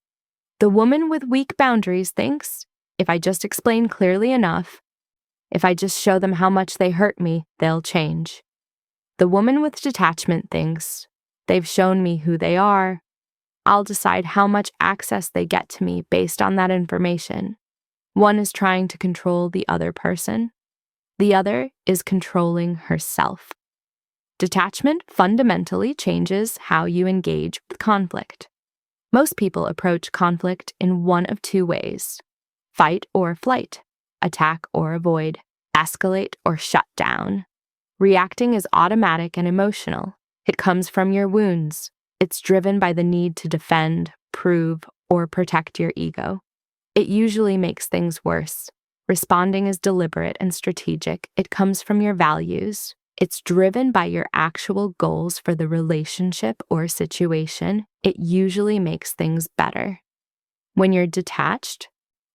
The woman with weak boundaries thinks, if I just explain clearly enough, if I just show them how much they hurt me, they'll change. The woman with detachment thinks, they've shown me who they are. I'll decide how much access they get to me based on that information. One is trying to control the other person. The other is controlling herself. Detachment fundamentally changes how you engage with conflict. Most people approach conflict in one of two ways: fight or flight, attack or avoid, escalate or shut down. Reacting is automatic and emotional. It comes from your wounds. It's driven by the need to defend, prove, or protect your ego. It usually makes things worse. Responding is deliberate and strategic. It comes from your values. It's driven by your actual goals for the relationship or situation. It usually makes things better. When you're detached,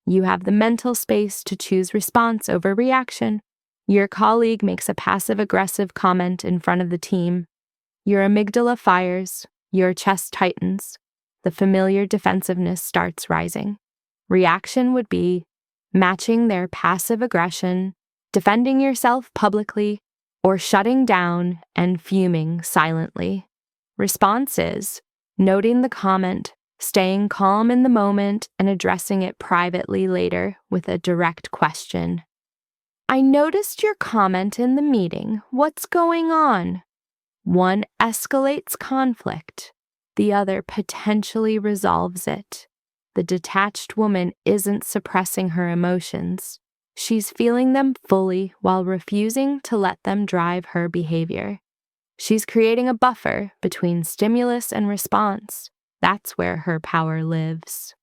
you have the mental space to choose response over reaction. Your colleague makes a passive-aggressive comment in front of the team. Your amygdala fires, your chest tightens, the familiar defensiveness starts rising. Reaction would be matching their passive aggression, defending yourself publicly, or shutting down and fuming silently. Response is noting the comment, staying calm in the moment, and addressing it privately later with a direct question. I noticed your comment in the meeting. What's going on? One escalates conflict. The other potentially resolves it. The detached woman isn't suppressing her emotions. She's feeling them fully while refusing to let them drive her behavior. She's creating a buffer between stimulus and response. That's where her power lives.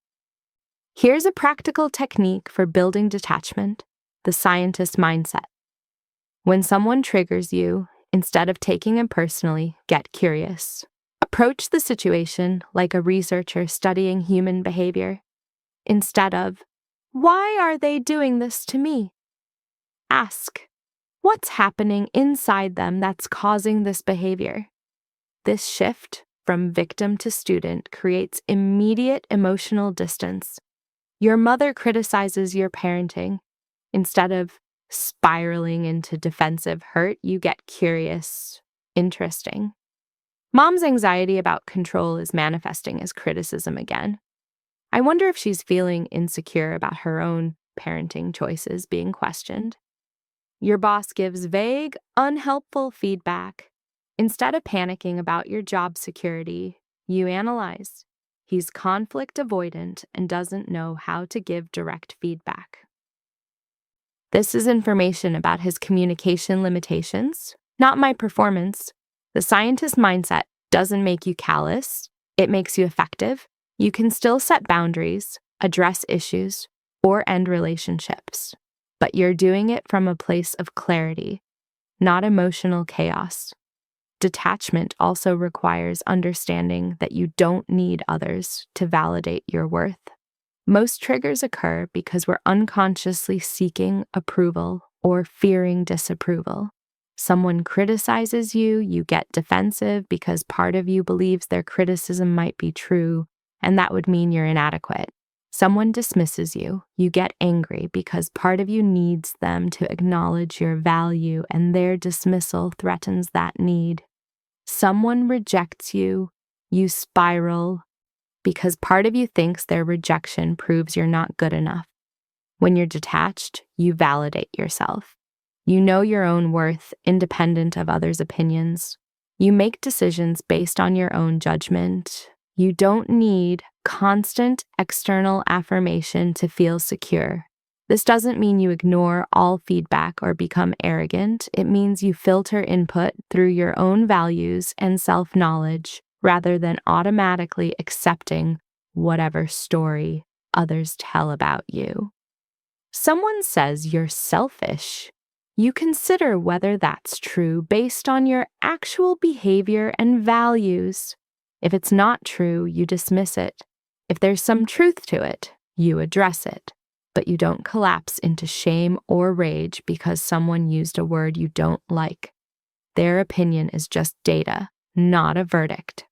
Here's a practical technique for building detachment: the scientist mindset. When someone triggers you, instead of taking it personally, get curious. Approach the situation like a researcher studying human behavior. Instead of, why are they doing this to me? Ask, what's happening inside them that's causing this behavior? This shift from victim to student creates immediate emotional distance. Your mother criticizes your parenting. Instead of spiraling into defensive hurt, you get curious, interesting. Mom's anxiety about control is manifesting as criticism again. I wonder if she's feeling insecure about her own parenting choices being questioned. Your boss gives vague, unhelpful feedback. Instead of panicking about your job security, you analyze. He's conflict avoidant and doesn't know how to give direct feedback. This is information about his communication limitations, not my performance. The scientist mindset doesn't make you callous, it makes you effective. You can still set boundaries, address issues, or end relationships, but you're doing it from a place of clarity, not emotional chaos. Detachment also requires understanding that you don't need others to validate your worth. Most triggers occur because we're unconsciously seeking approval or fearing disapproval. Someone criticizes you, you get defensive because part of you believes their criticism might be true, and that would mean you're inadequate. Someone dismisses you, you get angry because part of you needs them to acknowledge your value, and their dismissal threatens that need. Someone rejects you, you spiral because part of you thinks their rejection proves you're not good enough. When you're detached, you validate yourself. You know your own worth, independent of others' opinions. You make decisions based on your own judgment. You don't need constant external affirmation to feel secure. This doesn't mean you ignore all feedback or become arrogant. It means you filter input through your own values and self-knowledge, rather than automatically accepting whatever story others tell about you. Someone says you're selfish. You consider whether that's true based on your actual behavior and values. If it's not true, you dismiss it. If there's some truth to it, you address it. But you don't collapse into shame or rage because someone used a word you don't like. Their opinion is just data, not a verdict.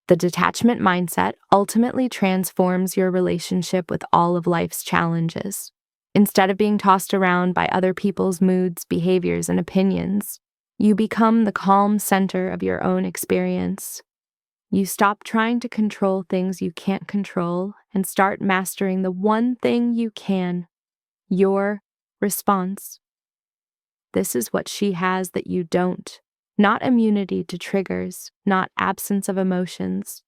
The detachment mindset ultimately transforms your relationship with all of life's challenges. Instead of being tossed around by other people's moods, behaviors, and opinions, you become the calm center of your own experience. You stop trying to control things you can't control and start mastering the one thing you can: your response. This is what she has that you don't. Not immunity to triggers, not absence of emotions.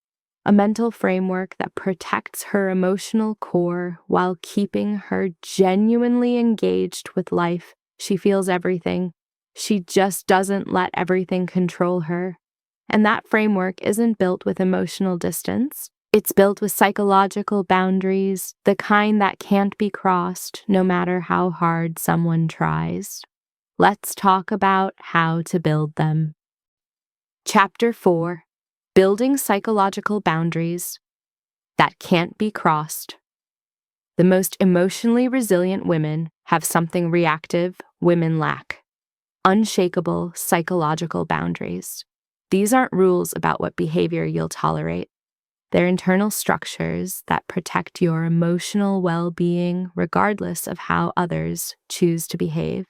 A mental framework that protects her emotional core while keeping her genuinely engaged with life. She feels everything. She just doesn't let everything control her. And that framework isn't built with emotional distance. It's built with psychological boundaries, the kind that can't be crossed no matter how hard someone tries. Let's talk about how to build them. Chapter 4: Building Psychological Boundaries That Can't Be Crossed. The most emotionally resilient women have something reactive women lack: unshakable psychological boundaries. These aren't rules about what behavior you'll tolerate. They're internal structures that protect your emotional well-being regardless of how others choose to behave.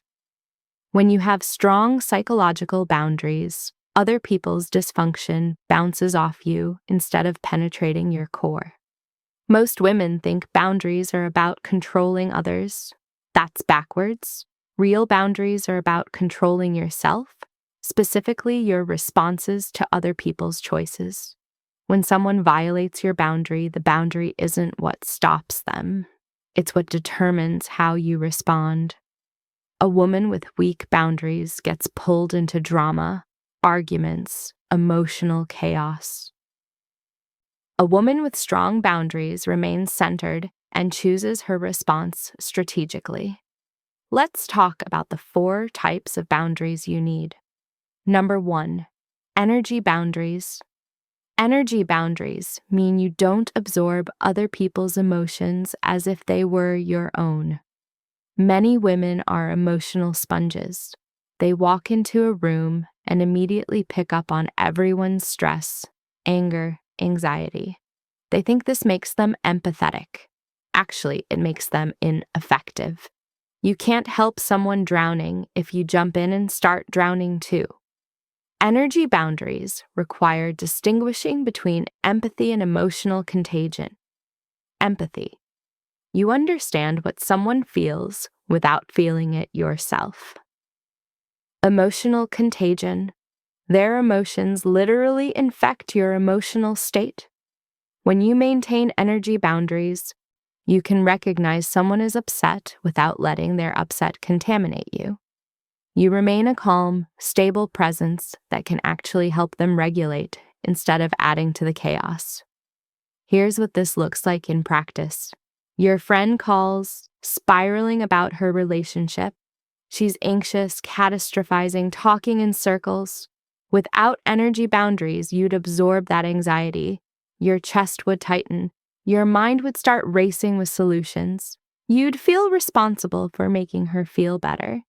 When you have strong psychological boundaries, other people's dysfunction bounces off you instead of penetrating your core. Most women think boundaries are about controlling others. That's backwards. Real boundaries are about controlling yourself, specifically your responses to other people's choices. When someone violates your boundary, the boundary isn't what stops them. It's what determines how you respond. A woman with weak boundaries gets pulled into drama, arguments, emotional chaos. A woman with strong boundaries remains centered and chooses her response strategically. Let's talk about the 4 types of boundaries you need. Number 1, energy boundaries. Energy boundaries mean you don't absorb other people's emotions as if they were your own. Many women are emotional sponges. They walk into a room and immediately pick up on everyone's stress, anger, anxiety. They think this makes them empathetic. Actually, it makes them ineffective. You can't help someone drowning if you jump in and start drowning too. Energy boundaries require distinguishing between empathy and emotional contagion. empathy. You understand what someone feels without feeling it yourself. Emotional contagion. Their emotions literally infect your emotional state. When you maintain energy boundaries, you can recognize someone is upset without letting their upset contaminate you. You remain a calm, stable presence that can actually help them regulate instead of adding to the chaos. Here's what this looks like in practice. Your friend calls, spiraling about her relationship. She's anxious, catastrophizing, talking in circles. Without energy boundaries, you'd absorb that anxiety. Your chest would tighten. Your mind would start racing with solutions. You'd feel responsible for making her feel better.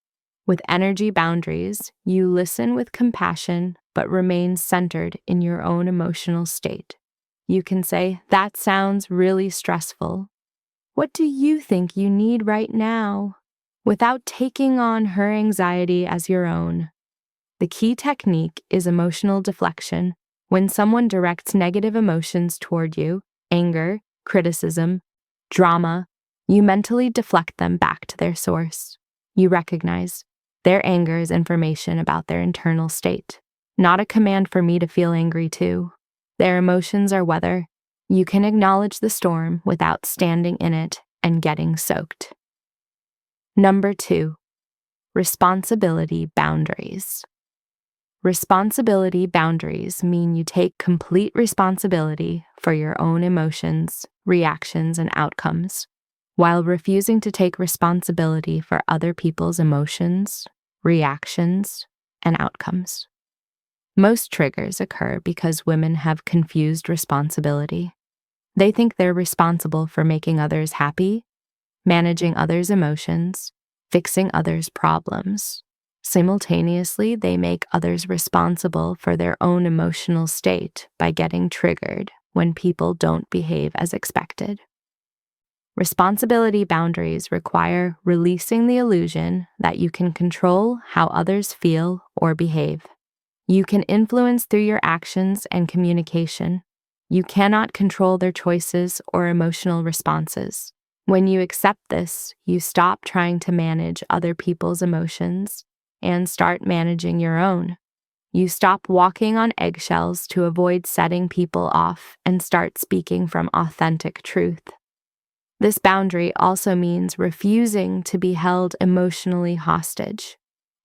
With energy boundaries, you listen with compassion, but remain centered in your own emotional state. You can say, "That sounds really stressful. What do you think you need right now?" without taking on her anxiety as your own. The key technique is emotional deflection. When someone directs negative emotions toward you, anger, criticism, drama, you mentally deflect them back to their source. You recognize their anger is information about their internal state, not a command for me to feel angry too. Their emotions are weather. You can acknowledge the storm without standing in it and getting soaked. Number 2, responsibility boundaries. Responsibility boundaries mean you take complete responsibility for your own emotions, reactions, and outcomes, while refusing to take responsibility for other people's emotions, reactions, and outcomes. Most triggers occur because women have confused responsibility. They think they're responsible for making others happy, managing others' emotions, fixing others' problems. Simultaneously, they make others responsible for their own emotional state by getting triggered when people don't behave as expected. Responsibility boundaries require releasing the illusion that you can control how others feel or behave. You can influence through your actions and communication. You cannot control their choices or emotional responses. When you accept this, you stop trying to manage other people's emotions and start managing your own. You stop walking on eggshells to avoid setting people off and start speaking from authentic truth. This boundary also means refusing to be held emotionally hostage.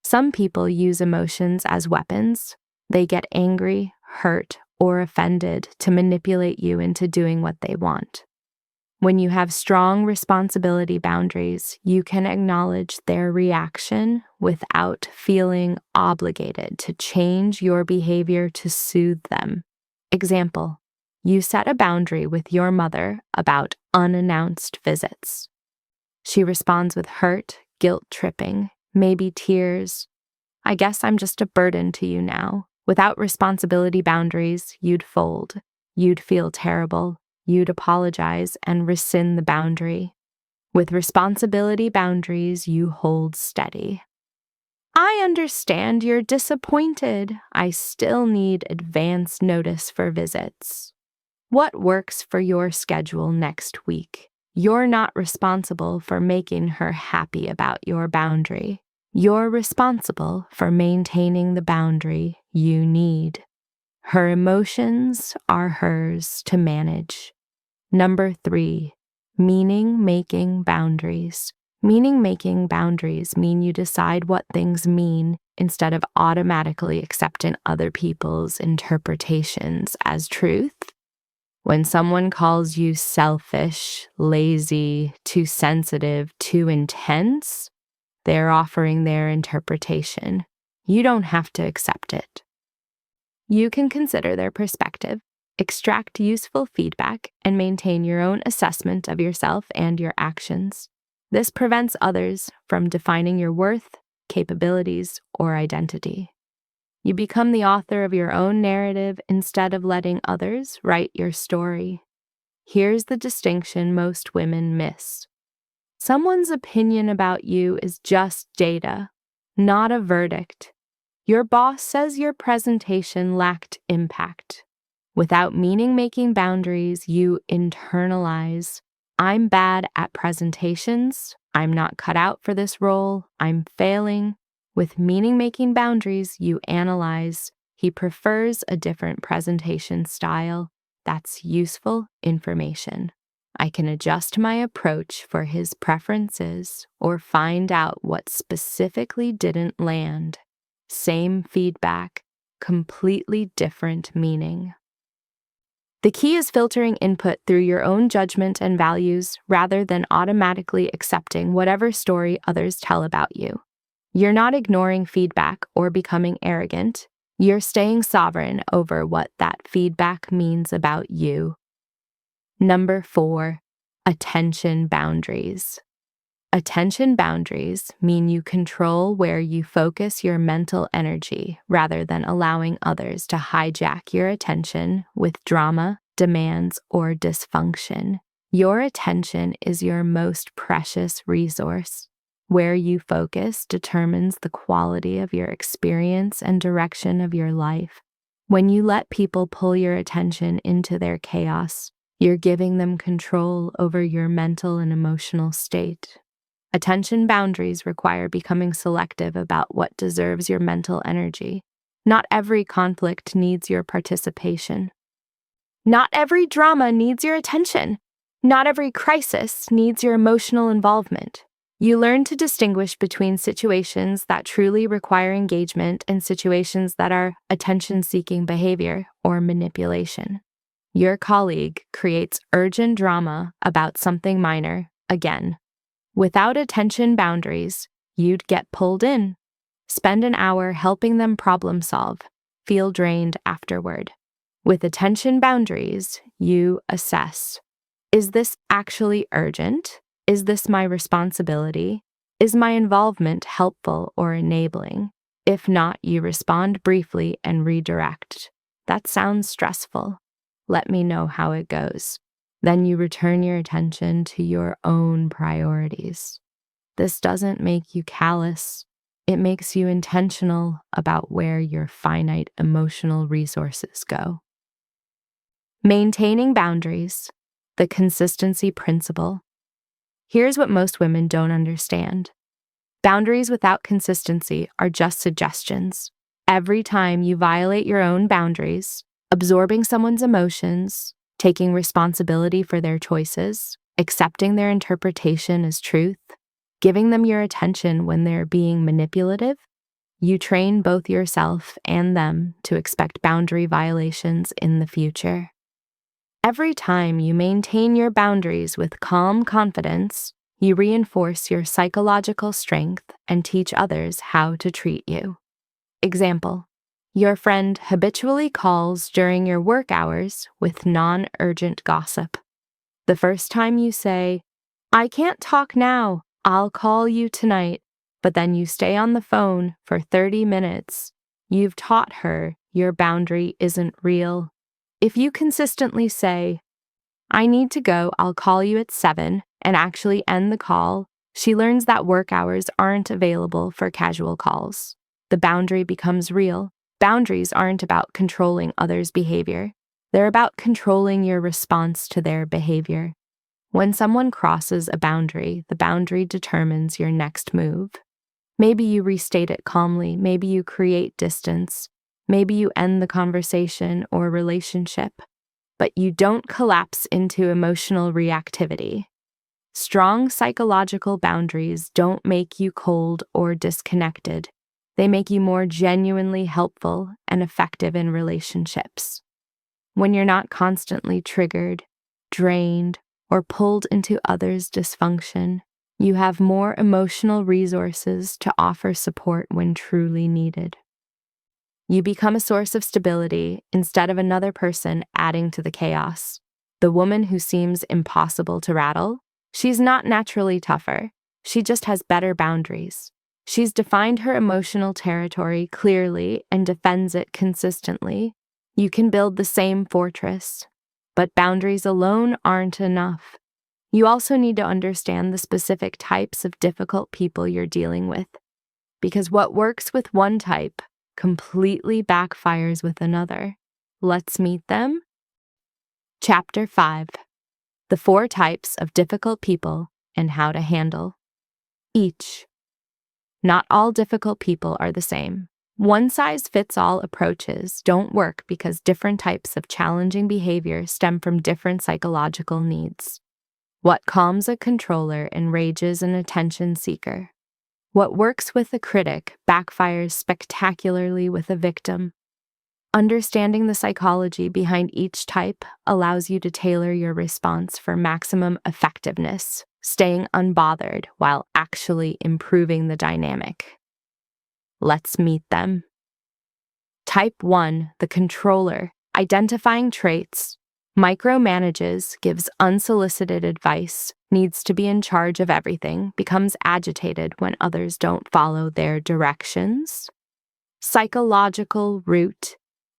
Some people use emotions as weapons. They get angry, hurt, or offended to manipulate you into doing what they want. When you have strong responsibility boundaries, you can acknowledge their reaction without feeling obligated to change your behavior to soothe them. Example, you set a boundary with your mother about unannounced visits. She responds with hurt, guilt-tripping, maybe tears. "I guess I'm just a burden to you now." Without responsibility boundaries, you'd fold. You'd feel terrible. You'd apologize and rescind the boundary. With responsibility boundaries, you hold steady. "I understand you're disappointed. I still need advance notice for visits. What works for your schedule next week? You're not responsible for making her happy about your boundary. You're responsible for maintaining the boundary you need. Her emotions are hers to manage." Number 3, meaning-making boundaries. Meaning-making boundaries mean you decide what things mean instead of automatically accepting other people's interpretations as truth. When someone calls you selfish, lazy, too sensitive, too intense, they're offering their interpretation. You don't have to accept it. You can consider their perspective, extract useful feedback, and maintain your own assessment of yourself and your actions. This prevents others from defining your worth, capabilities, or identity. You become the author of your own narrative instead of letting others write your story. Here's the distinction most women miss. Someone's opinion about you is just data, not a verdict. Your boss says your presentation lacked impact. Without meaning-making boundaries, you internalize. I'm bad at presentations. I'm not cut out for this role. I'm failing. With meaning-making boundaries, you analyze. He prefers a different presentation style. That's useful information. I can adjust my approach for his preferences or find out what specifically didn't land. Same feedback, completely different meaning. The key is filtering input through your own judgment and values rather than automatically accepting whatever story others tell about you. You're not ignoring feedback or becoming arrogant. You're staying sovereign over what that feedback means about you. Number 4, attention boundaries. Attention boundaries mean you control where you focus your mental energy rather than allowing others to hijack your attention with drama, demands, or dysfunction. Your attention is your most precious resource. Where you focus determines the quality of your experience and direction of your life. When you let people pull your attention into their chaos, you're giving them control over your mental and emotional state. Attention boundaries require becoming selective about what deserves your mental energy. Not every conflict needs your participation. Not every drama needs your attention. Not every crisis needs your emotional involvement. You learn to distinguish between situations that truly require engagement and situations that are attention-seeking behavior or manipulation. Your colleague creates urgent drama about something minor, again. Without attention boundaries, you'd get pulled in. Spend an hour helping them problem solve, feel drained afterward. With attention boundaries, you assess. Is this actually urgent? Is this my responsibility? Is my involvement helpful or enabling? If not, you respond briefly and redirect. That sounds stressful. Let me know how it goes. Then you return your attention to your own priorities. This doesn't make you callous. It makes you intentional about where your finite emotional resources go. Maintaining boundaries, the consistency principle. Here's what most women don't understand. Boundaries without consistency are just suggestions. Every time you violate your own boundaries, absorbing someone's emotions, taking responsibility for their choices, accepting their interpretation as truth, giving them your attention when they're being manipulative, you train both yourself and them to expect boundary violations in the future. Every time you maintain your boundaries with calm confidence, you reinforce your psychological strength and teach others how to treat you. Example: your friend habitually calls during your work hours with non-urgent gossip. The first time you say, "I can't talk now, I'll call you tonight," but then you stay on the phone for 30 minutes, you've taught her your boundary isn't real. If you consistently say, "I need to go, I'll call you at 7, and actually end the call, she learns that work hours aren't available for casual calls. The boundary becomes real. Boundaries aren't about controlling others' behavior. They're about controlling your response to their behavior. When someone crosses a boundary, the boundary determines your next move. Maybe you restate it calmly, maybe you create distance, maybe you end the conversation or relationship, but you don't collapse into emotional reactivity. Strong psychological boundaries don't make you cold or disconnected. They make you more genuinely helpful and effective in relationships. When you're not constantly triggered, drained, or pulled into others' dysfunction, you have more emotional resources to offer support when truly needed. You become a source of stability instead of another person adding to the chaos. The woman who seems impossible to rattle, she's not naturally tougher. She just has better boundaries. She's defined her emotional territory clearly and defends it consistently. You can build the same fortress, but boundaries alone aren't enough. You also need to understand the specific types of difficult people you're dealing with, because what works with one type completely backfires with another. Let's meet them. Chapter 5. The 4 types of difficult people and how to handle each. Not all difficult people are the same. One-size-fits-all approaches don't work because different types of challenging behavior stem from different psychological needs. What calms a controller enrages an attention seeker. What works with a critic backfires spectacularly with a victim. Understanding the psychology behind each type allows you to tailor your response for maximum effectiveness, staying unbothered while actually improving the dynamic. Let's meet them. Type 1, the controller, identifying traits, micromanages, gives unsolicited advice, needs to be in charge of everything, becomes agitated when others don't follow their directions. Psychological root,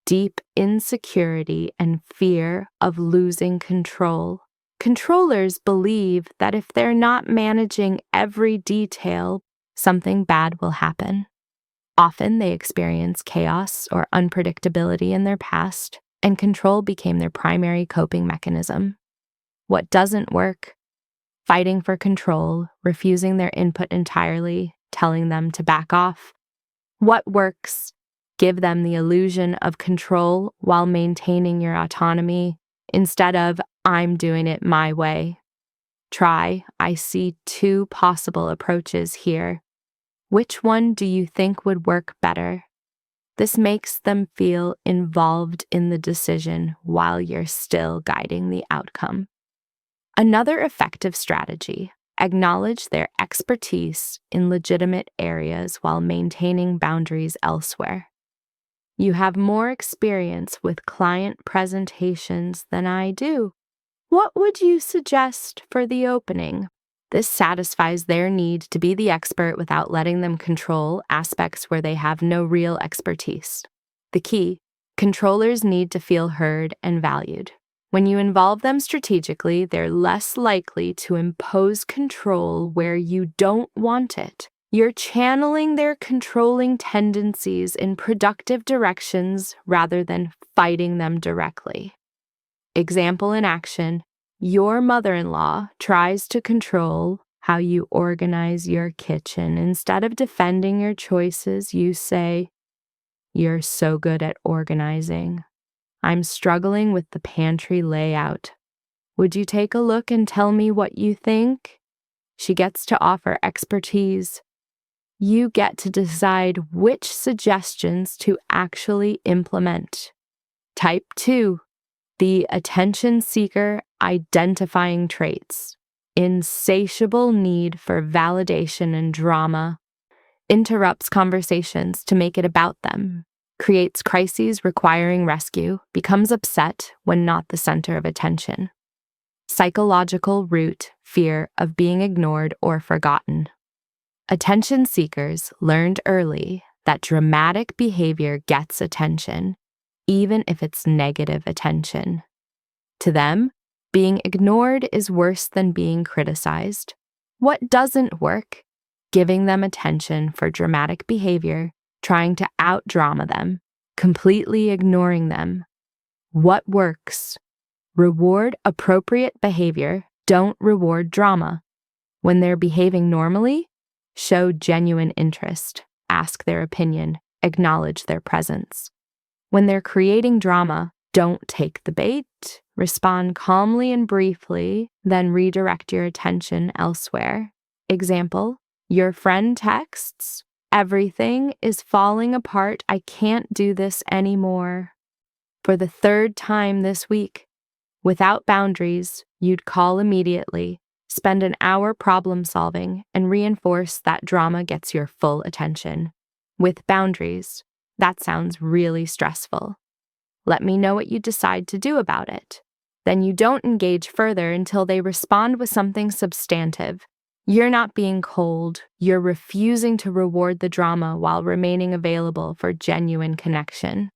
deep insecurity and fear of losing control. Controllers believe that if they're not managing every detail, something bad will happen. Often they experience chaos or unpredictability in their past, and control became their primary coping mechanism. What doesn't work? Fighting for control, refusing their input entirely, telling them to back off. What works? Give them the illusion of control while maintaining your autonomy instead of, I'm doing it my way. I see 2 possible approaches here. Which one do you think would work better? This makes them feel involved in the decision while you're still guiding the outcome. Another effective strategy: acknowledge their expertise in legitimate areas while maintaining boundaries elsewhere. You have more experience with client presentations than I do. What would you suggest for the opening? This satisfies their need to be the expert without letting them control aspects where they have no real expertise. The key: controllers need to feel heard and valued. When you involve them strategically, they're less likely to impose control where you don't want it. You're channeling their controlling tendencies in productive directions rather than fighting them directly. Example in action: your mother-in-law tries to control how you organize your kitchen. Instead of defending your choices, you say, "You're so good at organizing. I'm struggling with the pantry layout. Would you take a look and tell me what you think?" She gets to offer expertise. You get to decide which suggestions to actually implement. Type 2, the attention seeker, identifying traits. Insatiable need for validation and drama. Interrupts conversations to make it about them. Creates crises requiring rescue. Becomes upset when not the center of attention. Psychological root, fear of being ignored or forgotten. Attention seekers learned early that dramatic behavior gets attention, even if it's negative attention. To them, being ignored is worse than being criticized. What doesn't work? Giving them attention for dramatic behavior, trying to out-drama them, completely ignoring them. What works? Reward appropriate behavior, don't reward drama. When they're behaving normally, show genuine interest, ask their opinion, acknowledge their presence. When they're creating drama, don't take the bait, respond calmly and briefly, then redirect your attention elsewhere. Example: your friend texts, "Everything is falling apart, I can't do this anymore." For the 3rd time this week. Without boundaries, you'd call immediately, spend an hour problem solving, and reinforce that drama gets your full attention. With boundaries, that sounds really stressful. Let me know what you decide to do about it. Then you don't engage further until they respond with something substantive. You're not being cold, you're refusing to reward the drama while remaining available for genuine connection.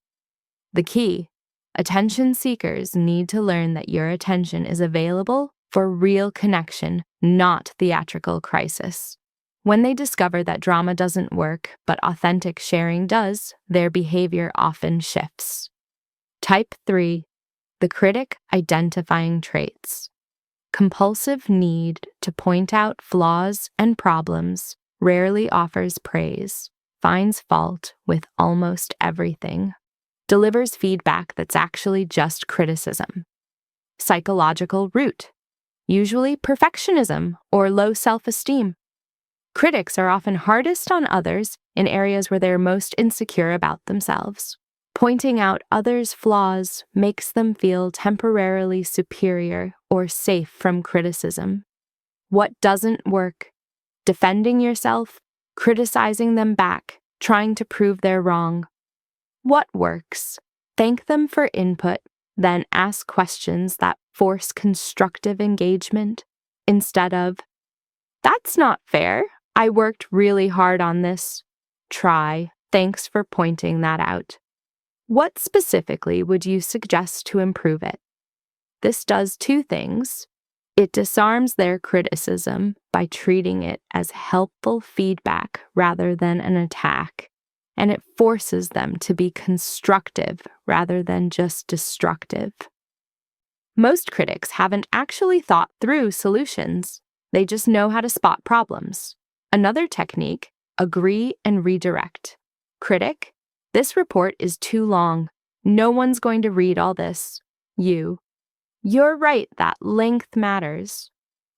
The key: attention seekers need to learn that your attention is available for real connection, not theatrical crisis. When they discover that drama doesn't work, but authentic sharing does, their behavior often shifts. Type 3, the critic, identifying traits. compulsive need to point out flaws and problems rarely offers praise, finds fault with almost everything, delivers feedback that's actually just criticism. Psychological root, usually perfectionism or low self-esteem. Critics are often hardest on others in areas where they're most insecure about themselves. Pointing out others' flaws makes them feel temporarily superior or safe from criticism. What doesn't work? Defending yourself, criticizing them back, trying to prove they're wrong. What works? Thank them for input, then ask questions that force constructive engagement instead of, "That's not fair. I worked really hard on this." Try, "Thanks for pointing that out." What specifically would you suggest to improve it? This does two things. It disarms their criticism by treating it as helpful feedback rather than an attack, and it forces them to be constructive rather than just destructive. Most critics haven't actually thought through solutions. They just know how to spot problems. Another technique, agree and redirect. Critic, "This report is too long. No one's going to read all this." You're right that length matters.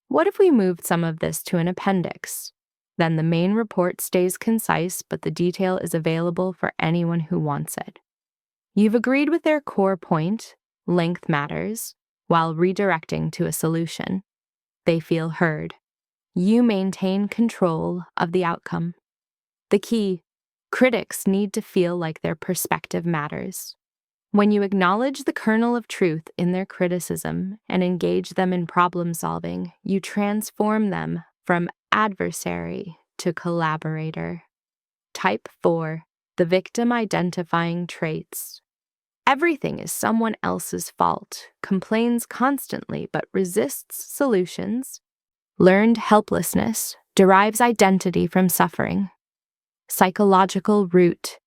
What if we moved some of this to an appendix? Then the main report stays concise, but the detail is available for anyone who wants it. You've agreed with their core point, length matters, while redirecting to a solution. They feel heard. You maintain control of the outcome. The key, critics need to feel like their perspective matters. When you acknowledge the kernel of truth in their criticism and engage them in problem solving, you transform them from adversary to collaborator. Type 4, the victim identifying traits. Everything is someone else's fault, complains constantly but resists solutions. Learned helplessness derives identity from suffering. Psychological root,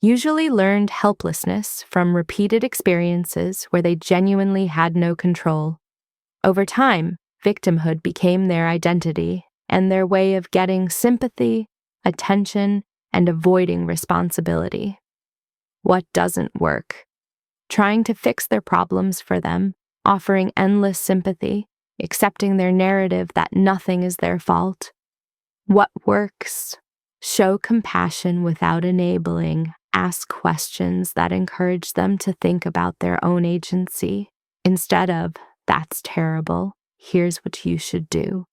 usually learned helplessness from repeated experiences where they genuinely had no control. Over time, victimhood became their identity and their way of getting sympathy, attention, and avoiding responsibility. What doesn't work? Trying to fix their problems for them, offering endless sympathy, accepting their narrative that nothing is their fault. What works? Show compassion without enabling. Ask questions that encourage them to think about their own agency instead of, "That's terrible. Here's what you should do."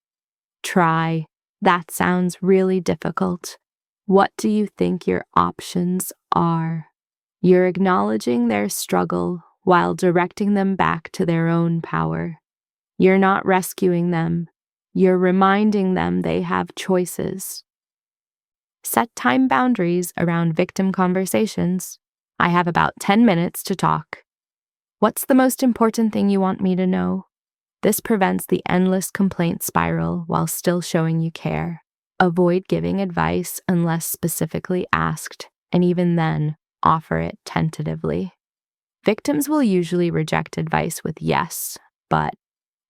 Try, "That sounds really difficult. What do you think your options are?" You're acknowledging their struggle while directing them back to their own power. You're not rescuing them. You're reminding them they have choices. Set time boundaries around victim conversations. I have about 10 minutes to talk. What's the most important thing you want me to know? This prevents the endless complaint spiral while still showing you care. Avoid giving advice unless specifically asked, and even then, offer it tentatively. Victims will usually reject advice with yes, but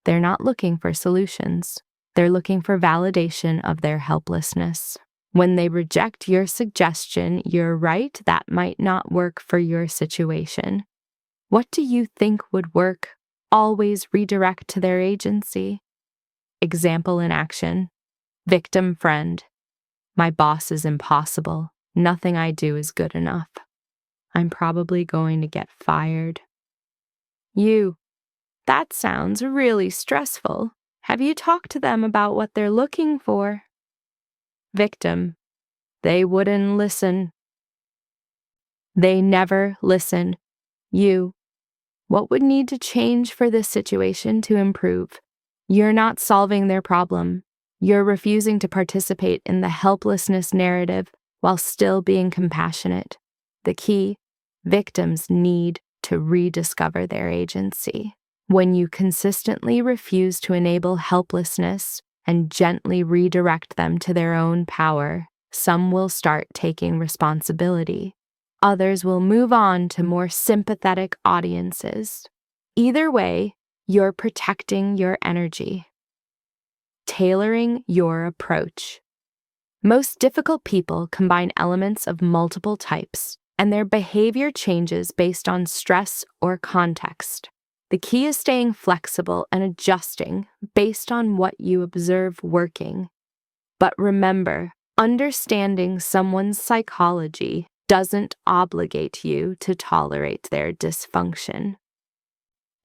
they're not looking for solutions. They're looking for validation of their helplessness. When they reject your suggestion, you're right, that might not work for your situation. What do you think would work? Always redirect to their agency. Example in action. Victim friend. "My boss is impossible. Nothing I do is good enough. I'm probably going to get fired." That sounds really stressful. Have you talked to them about what they're looking for? Victim, "They wouldn't listen." They never listen. What would need to change for this situation to improve? You're not solving their problem. You're refusing to participate in the helplessness narrative while still being compassionate. The key, victims need to rediscover their agency. When you consistently refuse to enable helplessness and gently redirect them to their own power, some will start taking responsibility. Others will move on to more sympathetic audiences. Either way, You're protecting your energy. Tailoring your approach. Most difficult people combine elements of multiple types, and their behavior changes based on stress or context. The key is staying flexible and adjusting based on what you observe working. But remember, understanding someone's psychology doesn't obligate you to tolerate their dysfunction.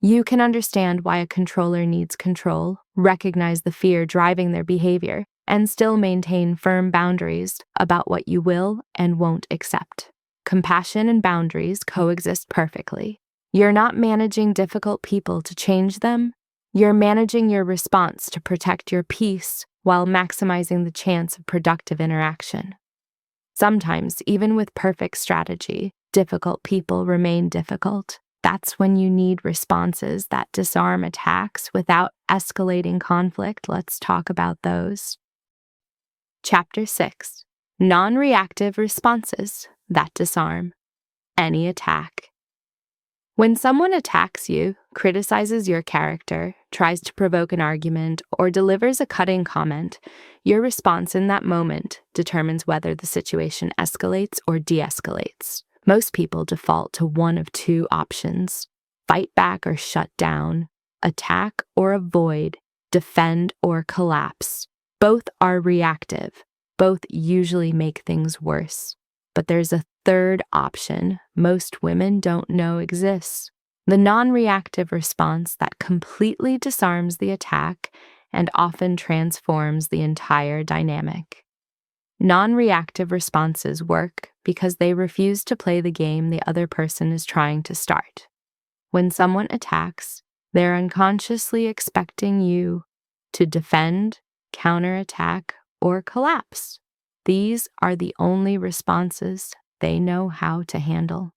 You can understand why a controller needs control, recognize the fear driving their behavior, and still maintain firm boundaries about what you will and won't accept. Compassion and boundaries coexist perfectly. You're not managing difficult people to change them. You're managing your response to protect your peace while maximizing the chance of productive interaction. Sometimes, even with perfect strategy, difficult people remain difficult. That's when you need responses that disarm attacks without escalating conflict. Let's talk about those. Chapter 6. Non-reactive responses that disarm any attack. When someone attacks you, criticizes your character, tries to provoke an argument, or delivers a cutting comment, your response in that moment determines whether the situation escalates or de-escalates. Most people default to one of two options: fight back or shut down, attack or avoid, defend or collapse. Both are reactive. Both usually make things worse. But there's a third option most women don't know exists: the non-reactive response that completely disarms the attack and often transforms the entire dynamic. Non-reactive responses work because they refuse to play the game the other person is trying to start. When someone attacks, they're unconsciously expecting you to defend, counterattack, or collapse. These are the only responses they know how to handle.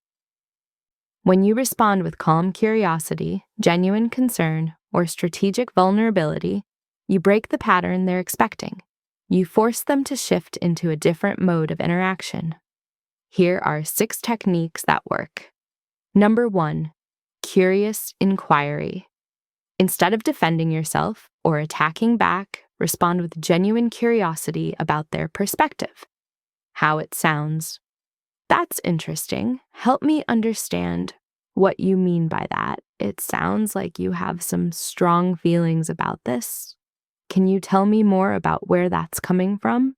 When you respond with calm curiosity, genuine concern, or strategic vulnerability, you break the pattern they're expecting. You force them to shift into a different mode of interaction. Here are 6 techniques that work. Number 1, curious inquiry. Instead of defending yourself or attacking back, respond with genuine curiosity about their perspective. How it sounds. That's interesting. Help me understand what you mean by that. It sounds like you have some strong feelings about this. Can you tell me more about where that's coming from?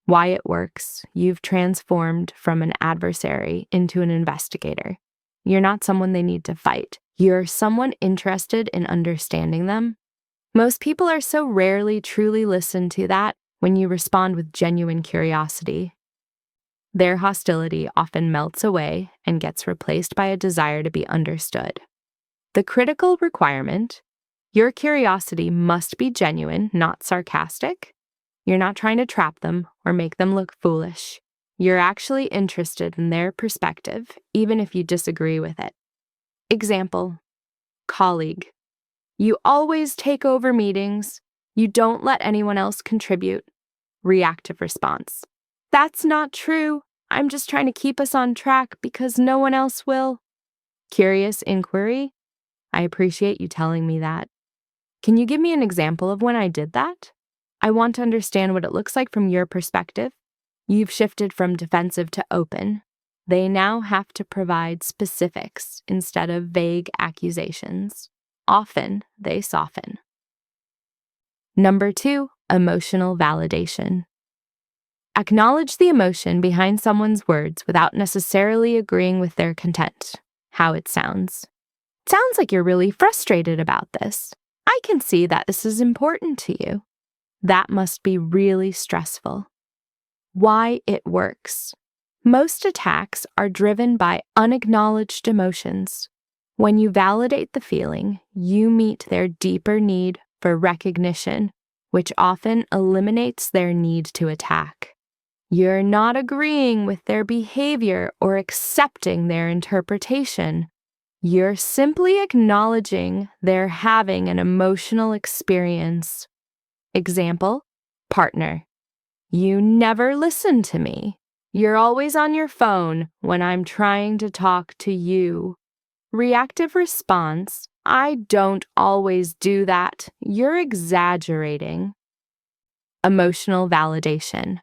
Why it works. You've transformed from an adversary into an investigator. You're not someone they need to fight. You're someone interested in understanding them. Most people are so rarely truly listened to that when you respond with genuine curiosity. Their hostility often melts away and gets replaced by a desire to be understood. The critical requirement: your curiosity must be genuine, not sarcastic. You're not trying to trap them or make them look foolish. You're actually interested in their perspective, even if you disagree with it. Example: colleague. You always take over meetings. You don't let anyone else contribute. Reactive response: that's not true. I'm just trying to keep us on track because no one else will. Curious inquiry: I appreciate you telling me that. Can you give me an example of when I did that? I want to understand what it looks like from your perspective. You've shifted from defensive to open. They now have to provide specifics instead of vague accusations. Often, they soften. Number 2, emotional validation. Acknowledge the emotion behind someone's words without necessarily agreeing with their content. How it sounds. It sounds like you're really frustrated about this. I can see that this is important to you. That must be really stressful. Why it works. Most attacks are driven by unacknowledged emotions. When you validate the feeling, you meet their deeper need for recognition, which often eliminates their need to attack. You're not agreeing with their behavior or accepting their interpretation. You're simply acknowledging they're having an emotional experience. Example: partner. You never listen to me. You're always on your phone when I'm trying to talk to you. Reactive response: I don't always do that. You're exaggerating. Emotional validation.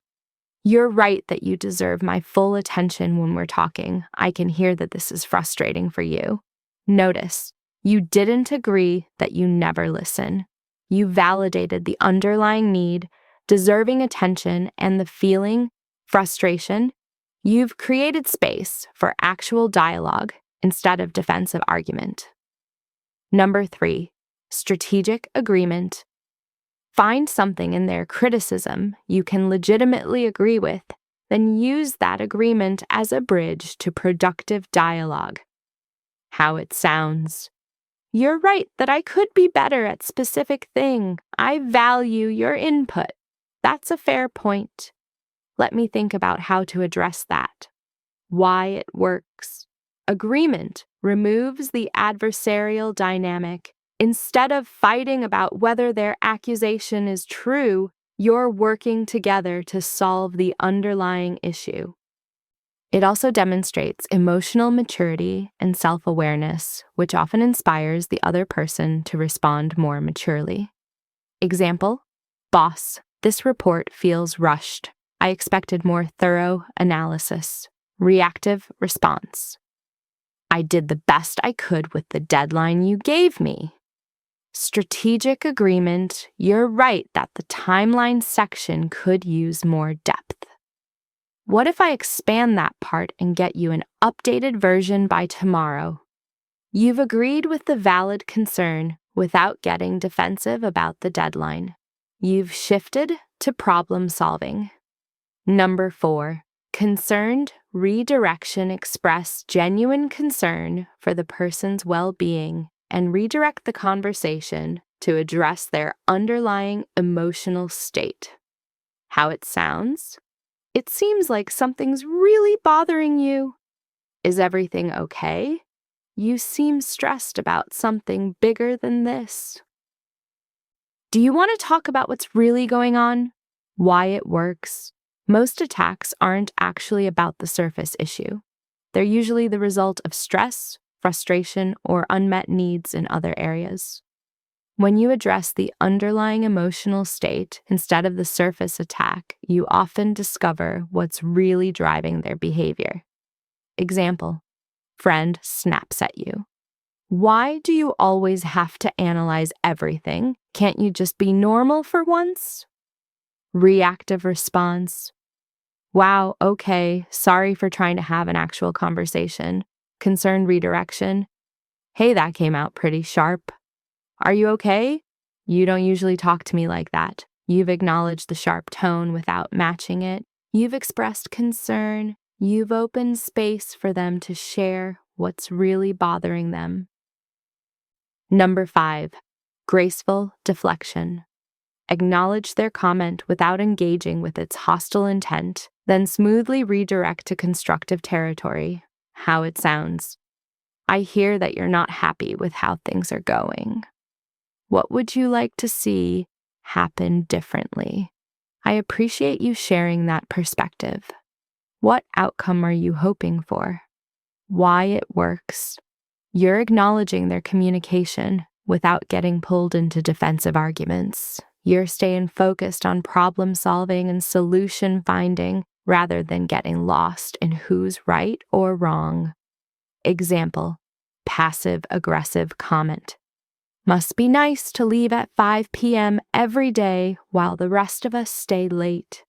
You're right that you deserve my full attention when we're talking. I can hear that this is frustrating for you. Notice, you didn't agree that you never listen. You validated the underlying need, deserving attention, and the feeling, frustration. You've created space for actual dialogue instead of defensive argument. Number 3, strategic agreement. Find something in their criticism you can legitimately agree with, then use that agreement as a bridge to productive dialogue. How it sounds. You're right that I could be better at specific thing. I value your input. That's a fair point. Let me think about how to address that. Why it works. Agreement removes the adversarial dynamic. Instead of fighting about whether their accusation is true, you're working together to solve the underlying issue. It also demonstrates emotional maturity and self-awareness, which often inspires the other person to respond more maturely. Example: Boss, this report feels rushed. I expected more thorough analysis. Reactive response. I did the best I could with the deadline you gave me. Strategic agreement. You're right that the timeline section could use more depth. What if I expand that part and get you an updated version by tomorrow? You've agreed with the valid concern without getting defensive about the deadline. You've shifted to problem solving. Number 4, concerned redirection. Express genuine concern for the person's well-being and redirect the conversation to address their underlying emotional state. How it sounds? It seems like something's really bothering you. Is everything okay? You seem stressed about something bigger than this. Do you want to talk about what's really going on? Why it works? Most attacks aren't actually about the surface issue. They're usually the result of stress, frustration, or unmet needs in other areas. When you address the underlying emotional state instead of the surface attack, you often discover what's really driving their behavior. Example: friend snaps at you. Why do you always have to analyze everything? Can't you just be normal for once? Reactive response: wow, okay, sorry for trying to have an actual conversation. Concerned redirection: hey, that came out pretty sharp. Are you okay? You don't usually talk to me like that. You've acknowledged the sharp tone without matching it. You've expressed concern. You've opened space for them to share what's really bothering them. Number 5, graceful deflection. Acknowledge their comment without engaging with its hostile intent, then smoothly redirect to constructive territory. How it sounds. I hear that you're not happy with how things are going. What would you like to see happen differently? I appreciate you sharing that perspective. What outcome are you hoping for? Why it works? You're acknowledging their communication without getting pulled into defensive arguments. You're staying focused on problem solving and solution finding rather than getting lost in who's right or wrong. Example: passive-aggressive comment. Must be nice to leave at 5 p.m. every day while the rest of us stay late.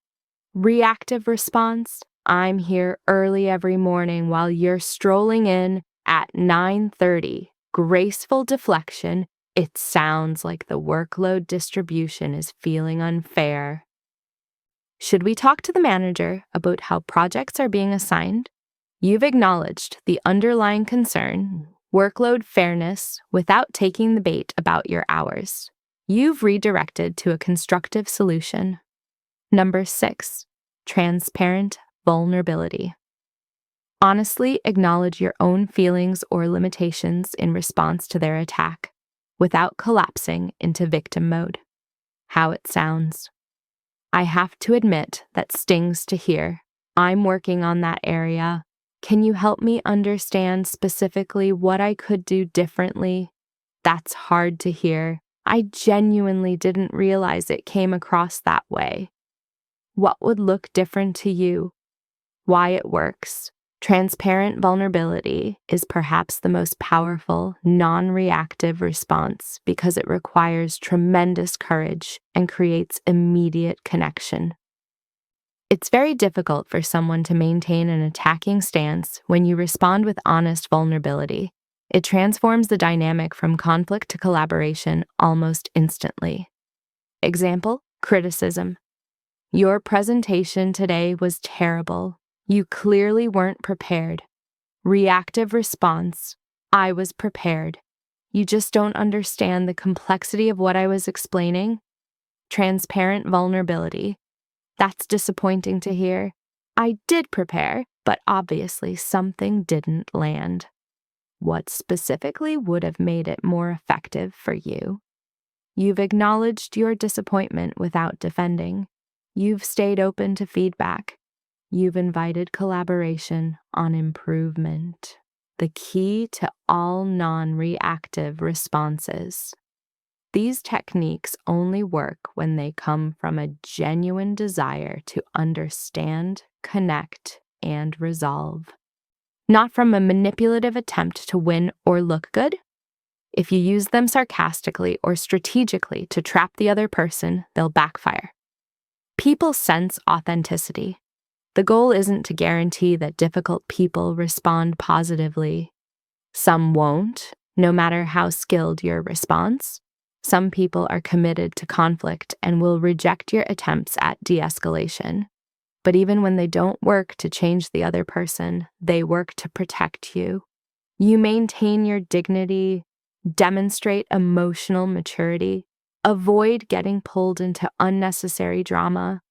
Reactive response: I'm here early every morning while you're strolling in at 9:30. Graceful deflection: it sounds like the workload distribution is feeling unfair. Should we talk to the manager about how projects are being assigned? You've acknowledged the underlying concern, workload fairness, without taking the bait about your hours. You've redirected to a constructive solution. Number 6, transparent vulnerability. Honestly acknowledge your own feelings or limitations in response to their attack, without collapsing into victim mode. How it sounds. I have to admit that stings to hear. I'm working on that area. Can you help me understand specifically what I could do differently? That's hard to hear. I genuinely didn't realize it came across that way. What would look different to you? Why it works. Transparent vulnerability is perhaps the most powerful, non-reactive response because it requires tremendous courage and creates immediate connection. It's very difficult for someone to maintain an attacking stance when you respond with honest vulnerability. It transforms the dynamic from conflict to collaboration almost instantly. Example, criticism. Your presentation today was terrible. You clearly weren't prepared. Reactive response. I was prepared. You just don't understand the complexity of what I was explaining. Transparent vulnerability. That's disappointing to hear. I did prepare, but obviously something didn't land. What specifically would have made it more effective for you? You've acknowledged your disappointment without defending. You've stayed open to feedback. You've invited collaboration on improvement. The key to all non-reactive responses. These techniques only work when they come from a genuine desire to understand, connect, and resolve, not from a manipulative attempt to win or look good. If you use them sarcastically or strategically to trap the other person, they'll backfire. People sense authenticity. The goal isn't to guarantee that difficult people respond positively. Some won't, no matter how skilled your response. Some people are committed to conflict and will reject your attempts at de-escalation. But even when they don't work to change the other person, they work to protect you. You maintain your dignity, demonstrate emotional maturity, avoid getting pulled into unnecessary drama,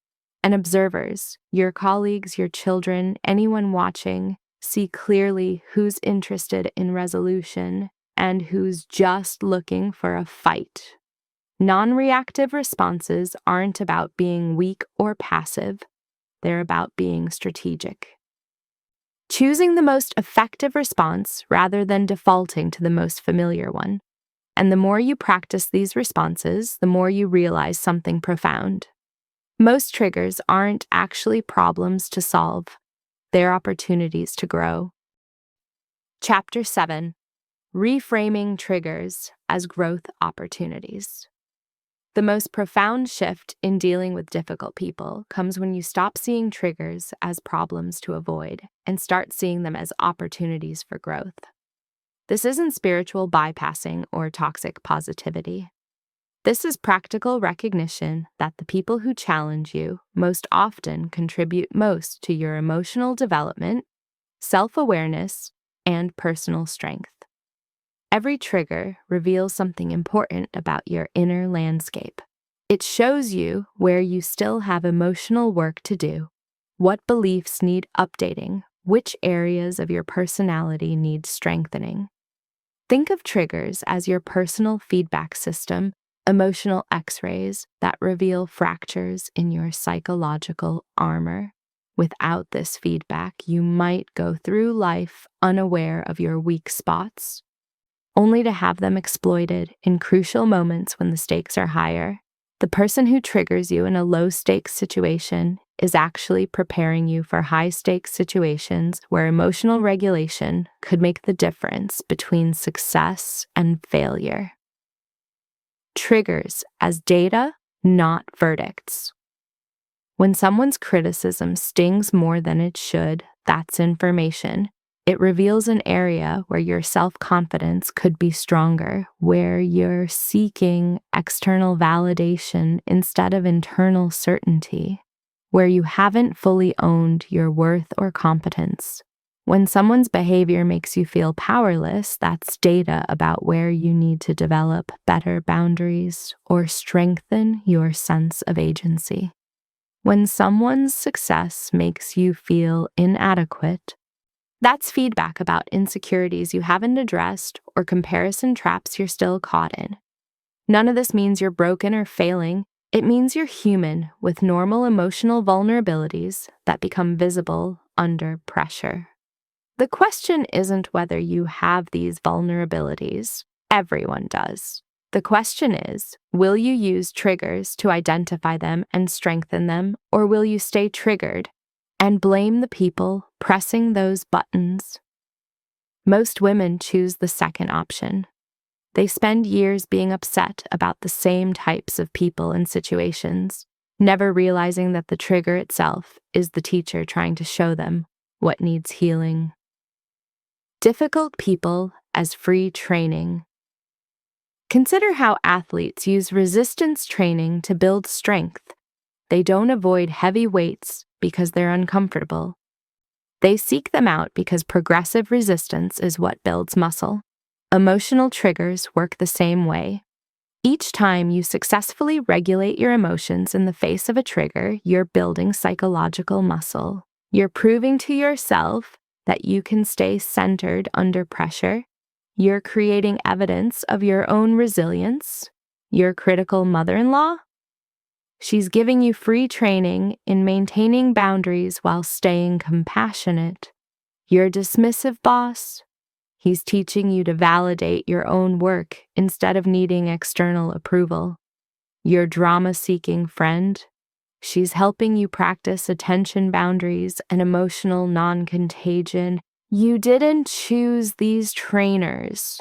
and observers, your colleagues, your children, anyone watching, see clearly who's interested in resolution and who's just looking for a fight. Non-reactive responses aren't about being weak or passive. They're about being strategic. Choosing the most effective response rather than defaulting to the most familiar one. And the more you practice these responses, the more you realize something profound. Most triggers aren't actually problems to solve. They're opportunities to grow. Chapter 7. Reframing triggers as growth opportunities. The most profound shift in dealing with difficult people comes when you stop seeing triggers as problems to avoid and start seeing them as opportunities for growth. This isn't spiritual bypassing or toxic positivity. This is practical recognition that the people who challenge you most often contribute most to your emotional development, self-awareness, and personal strength. Every trigger reveals something important about your inner landscape. It shows you where you still have emotional work to do, what beliefs need updating, which areas of your personality need strengthening. Think of triggers as your personal feedback system, emotional X-rays that reveal fractures in your psychological armor. Without this feedback, you might go through life unaware of your weak spots, only to have them exploited in crucial moments when the stakes are higher. The person who triggers you in a low-stakes situation is actually preparing you for high-stakes situations where emotional regulation could make the difference between success and failure. Triggers as data, not verdicts. When someone's criticism stings more than it should, that's information. It reveals an area where your self-confidence could be stronger, where you're seeking external validation instead of internal certainty, where you haven't fully owned your worth or competence. When someone's behavior makes you feel powerless, that's data about where you need to develop better boundaries or strengthen your sense of agency. When someone's success makes you feel inadequate, that's feedback about insecurities you haven't addressed or comparison traps you're still caught in. None of this means you're broken or failing. It means you're human with normal emotional vulnerabilities that become visible under pressure. The question isn't whether you have these vulnerabilities. Everyone does. The question is, will you use triggers to identify them and strengthen them, or will you stay triggered and blame the people pressing those buttons? Most women choose the second option. They spend years being upset about the same types of people and situations, never realizing that the trigger itself is the teacher trying to show them what needs healing. Difficult people as free training. Consider how athletes use resistance training to build strength. They don't avoid heavy weights because they're uncomfortable. They seek them out because progressive resistance is what builds muscle. Emotional triggers work the same way. Each time you successfully regulate your emotions in the face of a trigger, you're building psychological muscle. You're proving to yourself that you can stay centered under pressure. You're creating evidence of your own resilience. Your critical mother-in-law? She's giving you free training in maintaining boundaries while staying compassionate. Your dismissive boss? He's teaching you to validate your own work instead of needing external approval. Your drama-seeking friend? She's helping you practice attention boundaries and emotional non-contagion. You didn't choose these trainers,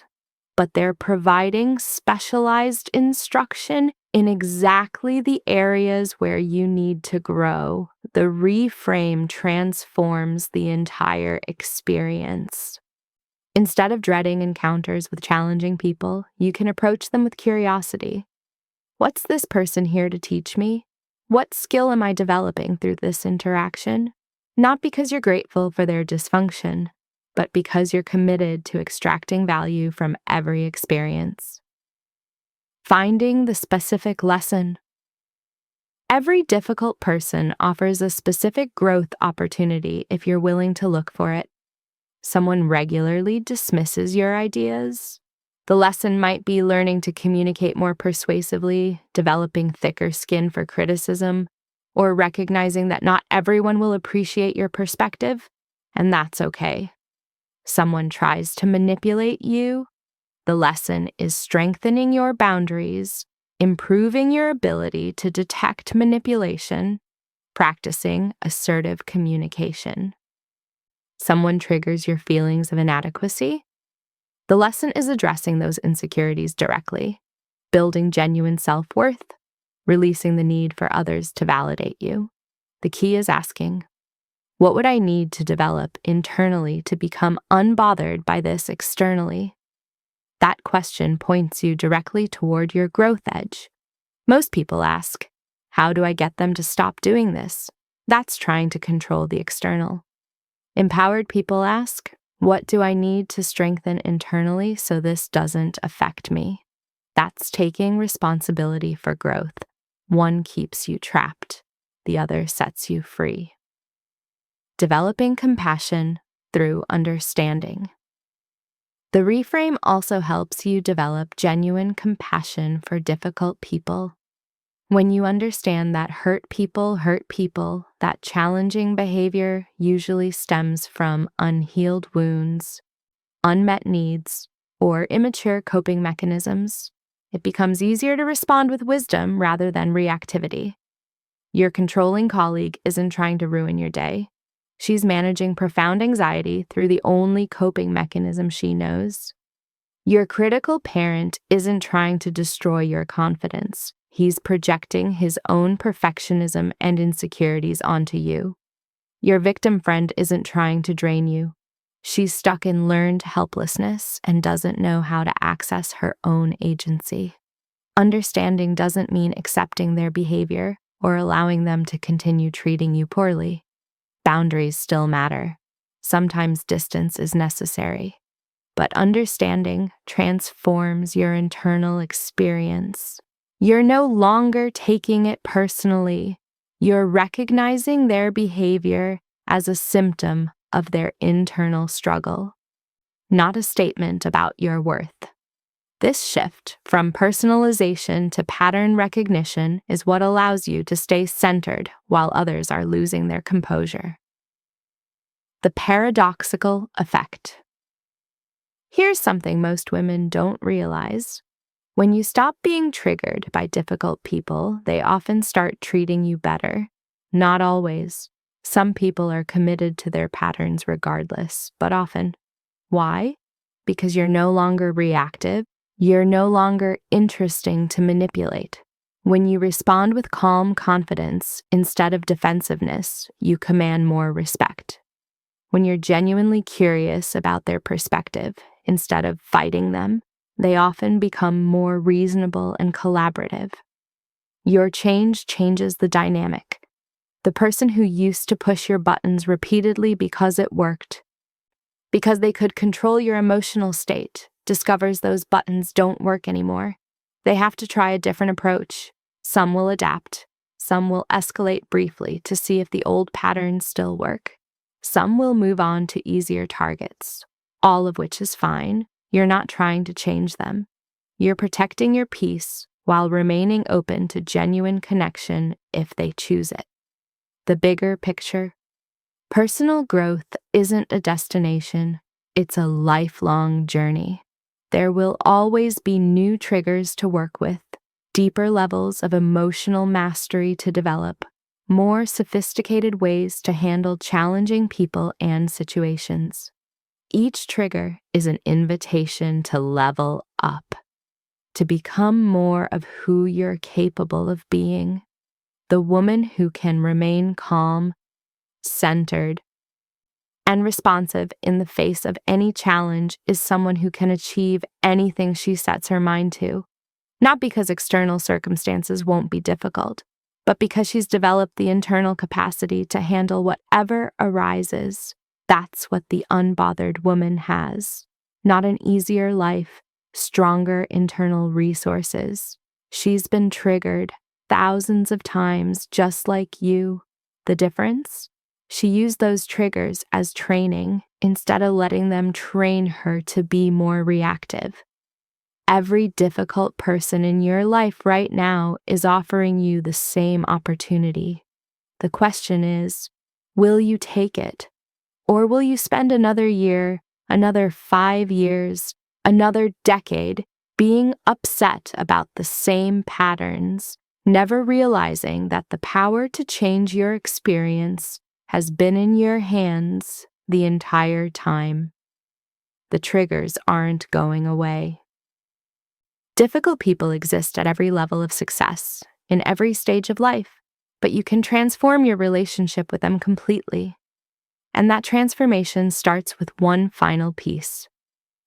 but they're providing specialized instruction in exactly the areas where you need to grow. The reframe transforms the entire experience. Instead of dreading encounters with challenging people, you can approach them with curiosity. What's this person here to teach me? What skill am I developing through this interaction? Not because you're grateful for their dysfunction, but because you're committed to extracting value from every experience. Finding the specific lesson. Every difficult person offers a specific growth opportunity if you're willing to look for it. Someone regularly dismisses your ideas. The lesson might be learning to communicate more persuasively, developing thicker skin for criticism, or recognizing that not everyone will appreciate your perspective, and that's okay. Someone tries to manipulate you. The lesson is strengthening your boundaries, improving your ability to detect manipulation, practicing assertive communication. Someone triggers your feelings of inadequacy. The lesson is addressing those insecurities directly, building genuine self-worth, releasing the need for others to validate you. The key is asking, what would I need to develop internally to become unbothered by this externally? That question points you directly toward your growth edge. Most people ask, how do I get them to stop doing this? That's trying to control the external. Empowered people ask, what do I need to strengthen internally so this doesn't affect me? That's taking responsibility for growth. One keeps you trapped, the other sets you free. Developing compassion through understanding. The reframe also helps you develop genuine compassion for difficult people. When you understand that hurt people, that challenging behavior usually stems from unhealed wounds, unmet needs, or immature coping mechanisms, it becomes easier to respond with wisdom rather than reactivity. Your controlling colleague isn't trying to ruin your day. She's managing profound anxiety through the only coping mechanism she knows. Your critical parent isn't trying to destroy your confidence. He's projecting his own perfectionism and insecurities onto you. Your victim friend isn't trying to drain you. She's stuck in learned helplessness and doesn't know how to access her own agency. Understanding doesn't mean accepting their behavior or allowing them to continue treating you poorly. Boundaries still matter. Sometimes distance is necessary. But understanding transforms your internal experience. You're no longer taking it personally. You're recognizing their behavior as a symptom of their internal struggle, not a statement about your worth. This shift from personalization to pattern recognition is what allows you to stay centered while others are losing their composure. The paradoxical effect. Here's something most women don't realize. When you stop being triggered by difficult people, they often start treating you better. Not always. Some people are committed to their patterns regardless, but often. Why? Because you're no longer reactive. You're no longer interesting to manipulate. When you respond with calm confidence instead of defensiveness, you command more respect. When you're genuinely curious about their perspective instead of fighting them, they often become more reasonable and collaborative. Your change changes the dynamic. The person who used to push your buttons repeatedly because it worked, because they could control your emotional state, discovers those buttons don't work anymore. They have to try a different approach. Some will adapt. Some will escalate briefly to see if the old patterns still work. Some will move on to easier targets, all of which is fine. You're not trying to change them. You're protecting your peace while remaining open to genuine connection if they choose it. The bigger picture. Personal growth isn't a destination, it's a lifelong journey. There will always be new triggers to work with, deeper levels of emotional mastery to develop, more sophisticated ways to handle challenging people and situations. Each trigger is an invitation to level up, to become more of who you're capable of being. The woman who can remain calm, centered, and responsive in the face of any challenge is someone who can achieve anything she sets her mind to. Not because external circumstances won't be difficult, but because she's developed the internal capacity to handle whatever arises. That's what the unbothered woman has. Not an easier life, stronger internal resources. She's been triggered thousands of times just like you. The difference? She used those triggers as training instead of letting them train her to be more reactive. Every difficult person in your life right now is offering you the same opportunity. The question is, will you take it? Or will you spend another year, another 5 years, another decade being upset about the same patterns, never realizing that the power to change your experience has been in your hands the entire time? The triggers aren't going away. Difficult people exist at every level of success, in every stage of life, but you can transform your relationship with them completely. And that transformation starts with one final piece: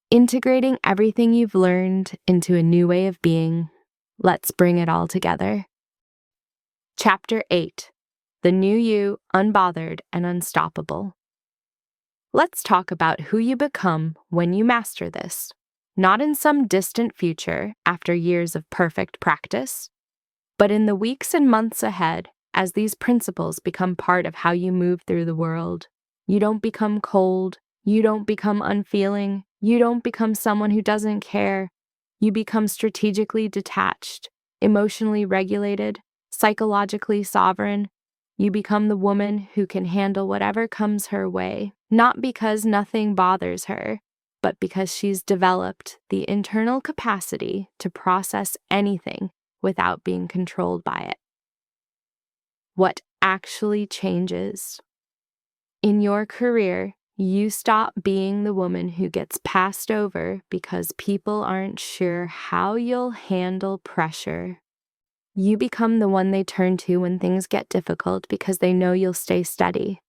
integrating everything you've learned into a new way of being. Let's bring it all together. Chapter 8. The New You, Unbothered and Unstoppable. Let's talk about who you become when you master this. Not in some distant future after years of perfect practice, but in the weeks and months ahead as these principles become part of how you move through the world. You don't become cold. You don't become unfeeling. You don't become someone who doesn't care. You become strategically detached, emotionally regulated, psychologically sovereign. You become the woman who can handle whatever comes her way, not because nothing bothers her, but because she's developed the internal capacity to process anything without being controlled by it. What actually changes? In your career, you stop being the woman who gets passed over because people aren't sure how you'll handle pressure. You become the one they turn to when things get difficult because they know you'll stay steady.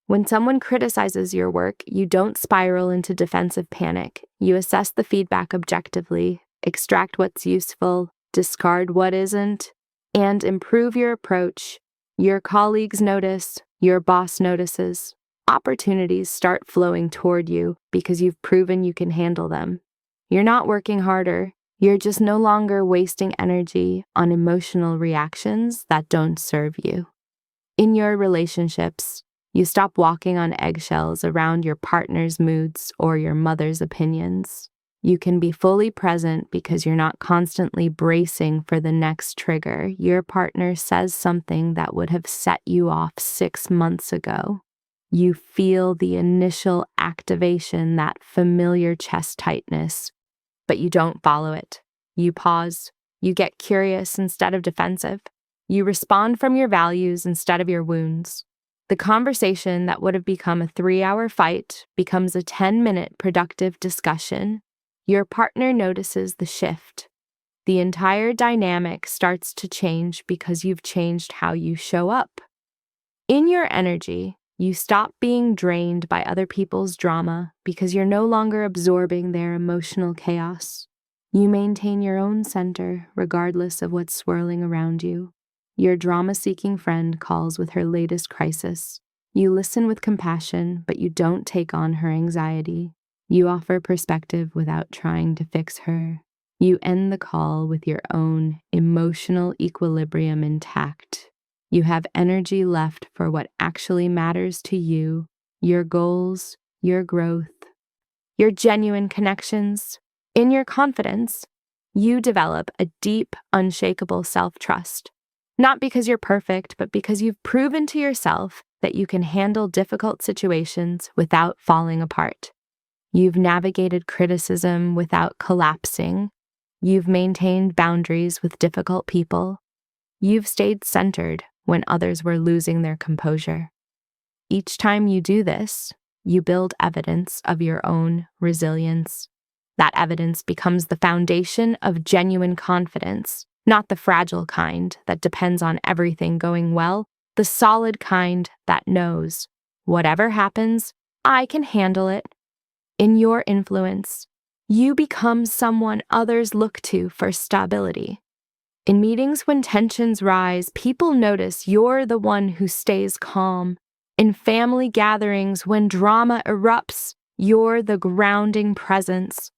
When someone criticizes your work, you don't spiral into defensive panic. You assess the feedback objectively, extract what's useful, discard what isn't, and improve your approach. Your colleagues notice, your boss notices. Opportunities start flowing toward you because you've proven you can handle them. You're not working harder. You're just no longer wasting energy on emotional reactions that don't serve you. In your relationships, you stop walking on eggshells around your partner's moods or your mother's opinions. You can be fully present because you're not constantly bracing for the next trigger. Your partner says something that would have set you off 6 months ago. You feel the initial activation, that familiar chest tightness, but you don't follow it. You pause. You get curious instead of defensive. You respond from your values instead of your wounds. The conversation that would have become a 3-hour fight becomes a 10-minute productive discussion. Your partner notices the shift. The entire dynamic starts to change because you've changed how you show up. In your energy, you stop being drained by other people's drama because you're no longer absorbing their emotional chaos. You maintain your own center regardless of what's swirling around you. Your drama-seeking friend calls with her latest crisis. You listen with compassion, but you don't take on her anxiety. You offer perspective without trying to fix her. You end the call with your own emotional equilibrium intact. You have energy left for what actually matters to you, your goals, your growth, your genuine connections. In your confidence, you develop a deep, unshakable self-trust. Not because you're perfect, but because you've proven to yourself that you can handle difficult situations without falling apart. You've navigated criticism without collapsing. You've maintained boundaries with difficult people. You've stayed centered when others were losing their composure. Each time you do this, you build evidence of your own resilience. That evidence becomes the foundation of genuine confidence, not the fragile kind that depends on everything going well, the solid kind that knows, whatever happens, I can handle it. In your influence, you become someone others look to for stability. In meetings when tensions rise, people notice you're the one who stays calm. In family gatherings when drama erupts, you're the grounding presence.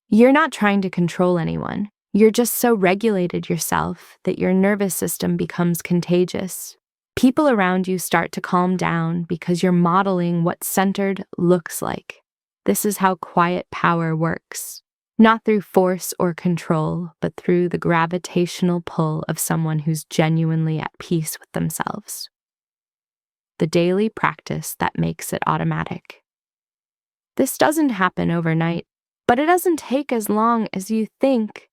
You're not trying to control anyone. You're just so regulated yourself that your nervous system becomes contagious. People around you start to calm down because you're modeling what centered looks like. This is how quiet power works. Not through force or control, but through the gravitational pull of someone who's genuinely at peace with themselves. The daily practice that makes it automatic. This doesn't happen overnight, but it doesn't take as long as you think.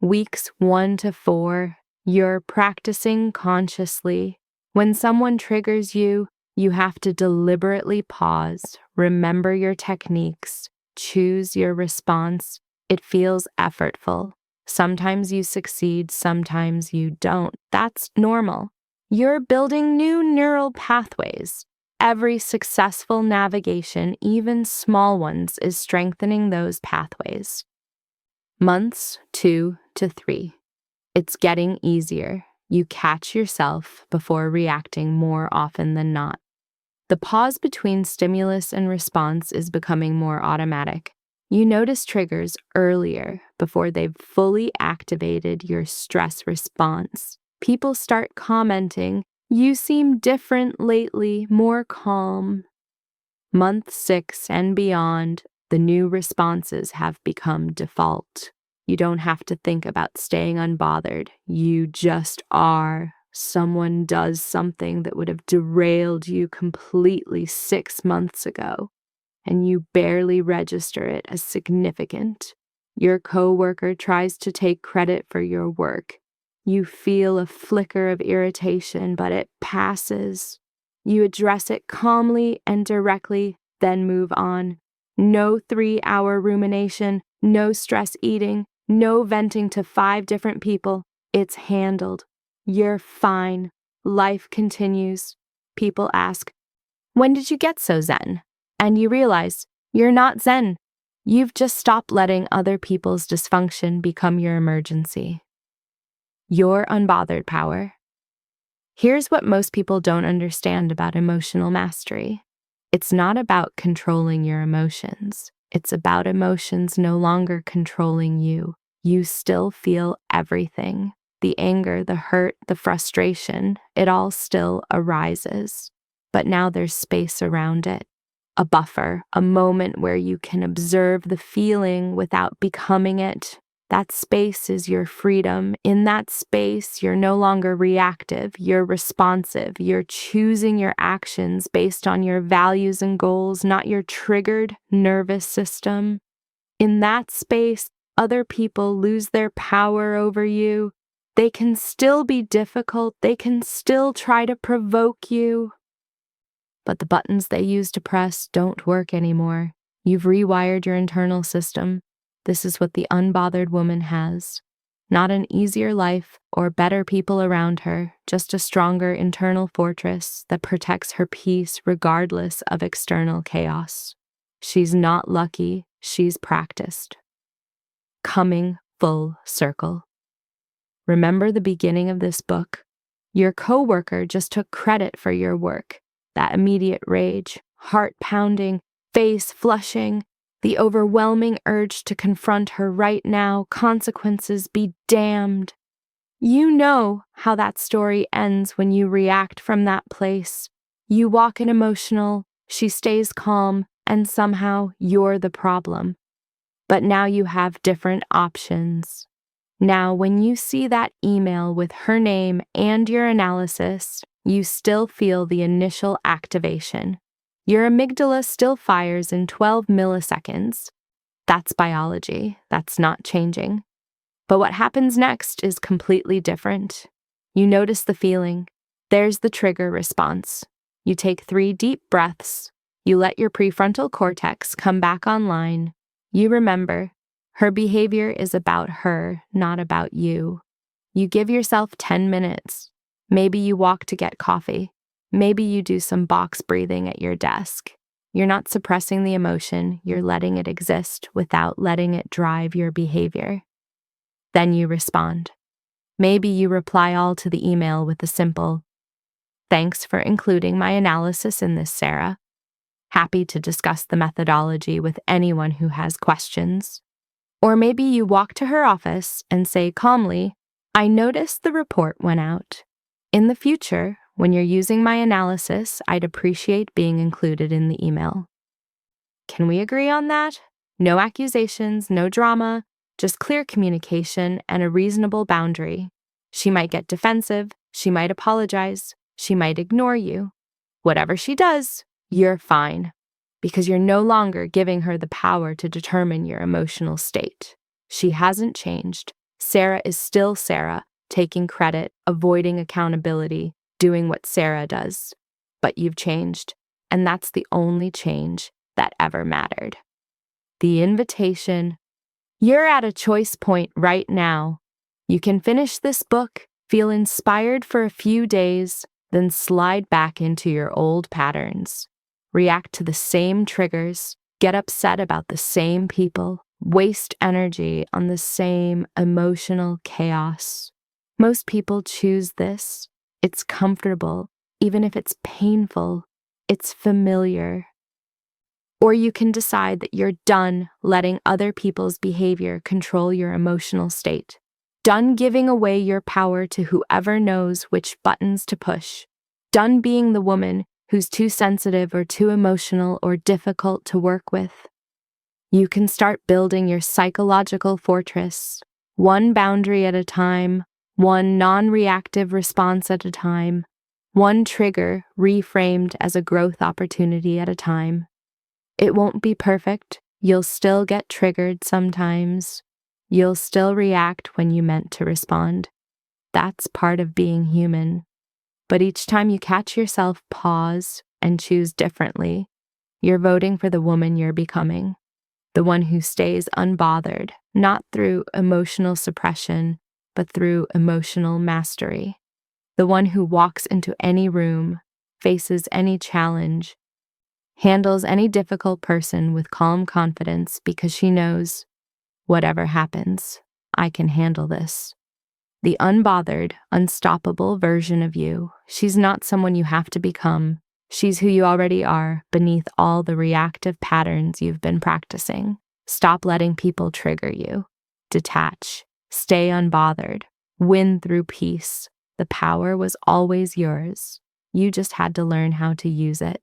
Weeks 1 to 4, you're practicing consciously. When someone triggers you, you have to deliberately pause, remember your techniques, choose your response. It feels effortful. Sometimes you succeed, sometimes you don't. That's normal. You're building new neural pathways. Every successful navigation, even small ones, is strengthening those pathways. Months 2 to 3. It's getting easier. You catch yourself before reacting more often than not. The pause between stimulus and response is becoming more automatic. You notice triggers earlier before they've fully activated your stress response. People start commenting, "You seem different lately, more calm." Month 6 and beyond, the new responses have become default. You don't have to think about staying unbothered. You just are. Someone does something that would have derailed you completely 6 months ago, and you barely register it as significant. Your coworker tries to take credit for your work. You feel a flicker of irritation, but it passes. You address it calmly and directly, then move on. No 3-hour rumination, no stress eating, no venting to 5 different people. It's handled. You're fine. Life continues. People ask, "When did you get so zen?" And you realize you're not zen. You've just stopped letting other people's dysfunction become your emergency. Your unbothered power. Here's what most people don't understand about emotional mastery. It's not about controlling your emotions. It's about emotions no longer controlling you. You still feel everything. The anger, the hurt, the frustration, it all still arises. But now there's space around it. A buffer, a moment where you can observe the feeling without becoming it. That space is your freedom. In that space, you're no longer reactive, you're responsive. You're choosing your actions based on your values and goals, not your triggered nervous system. In that space, other people lose their power over you. They can still be difficult, they can still try to provoke you. But the buttons they used to press don't work anymore. You've rewired your internal system. This is what the unbothered woman has. Not an easier life or better people around her, just a stronger internal fortress that protects her peace regardless of external chaos. She's not lucky, she's practiced. Coming full circle. Remember the beginning of this book? Your coworker just took credit for your work. That immediate rage, heart pounding, face flushing, the overwhelming urge to confront her right now, consequences be damned. You know how that story ends when you react from that place. You walk in emotional, she stays calm, and somehow you're the problem. But now you have different options. Now, when you see that email with her name and your analysis, you still feel the initial activation. Your amygdala still fires in 12 milliseconds. That's biology. That's not changing. But what happens next is completely different. You notice the feeling. There's the trigger response. You take 3 deep breaths. You let your prefrontal cortex come back online. You remember, her behavior is about her, not about you. You give yourself 10 minutes. Maybe you walk to get coffee. Maybe you do some box breathing at your desk. You're not suppressing the emotion, you're letting it exist without letting it drive your behavior. Then you respond. Maybe you reply all to the email with a simple, "Thanks for including my analysis in this, Sarah. Happy to discuss the methodology with anyone who has questions." Or maybe you walk to her office and say calmly, "I noticed the report went out. In the future, when you're using my analysis, I'd appreciate being included in the email." Can we agree on that? No accusations, no drama, just clear communication and a reasonable boundary. She might get defensive, she might apologize, she might ignore you. Whatever she does, you're fine, because you're no longer giving her the power to determine your emotional state. She hasn't changed. Sarah is still Sarah, taking credit, avoiding accountability, doing what Sarah does. But you've changed, and that's the only change that ever mattered. The invitation. You're at a choice point right now. You can finish this book, feel inspired for a few days, then slide back into your old patterns. React to the same triggers, get upset about the same people, waste energy on the same emotional chaos. Most people choose this. It's comfortable, even if it's painful. It's familiar. Or you can decide that you're done letting other people's behavior control your emotional state. Done giving away your power to whoever knows which buttons to push. Done being the woman who's too sensitive or too emotional or difficult to work with. You can start building your psychological fortress, one boundary at a time, one non-reactive response at a time, one trigger reframed as a growth opportunity at a time. It won't be perfect. You'll still get triggered sometimes. You'll still react when you meant to respond. That's part of being human. But each time you catch yourself, pause and choose differently. You're voting for the woman you're becoming. The one who stays unbothered, not through emotional suppression, but through emotional mastery. The one who walks into any room, faces any challenge, handles any difficult person with calm confidence because she knows, whatever happens, I can handle this. The unbothered, unstoppable version of you. She's not someone you have to become. She's who you already are, beneath all the reactive patterns you've been practicing. Stop letting people trigger you. Detach. Stay unbothered. Win through peace. The power was always yours. You just had to learn how to use it.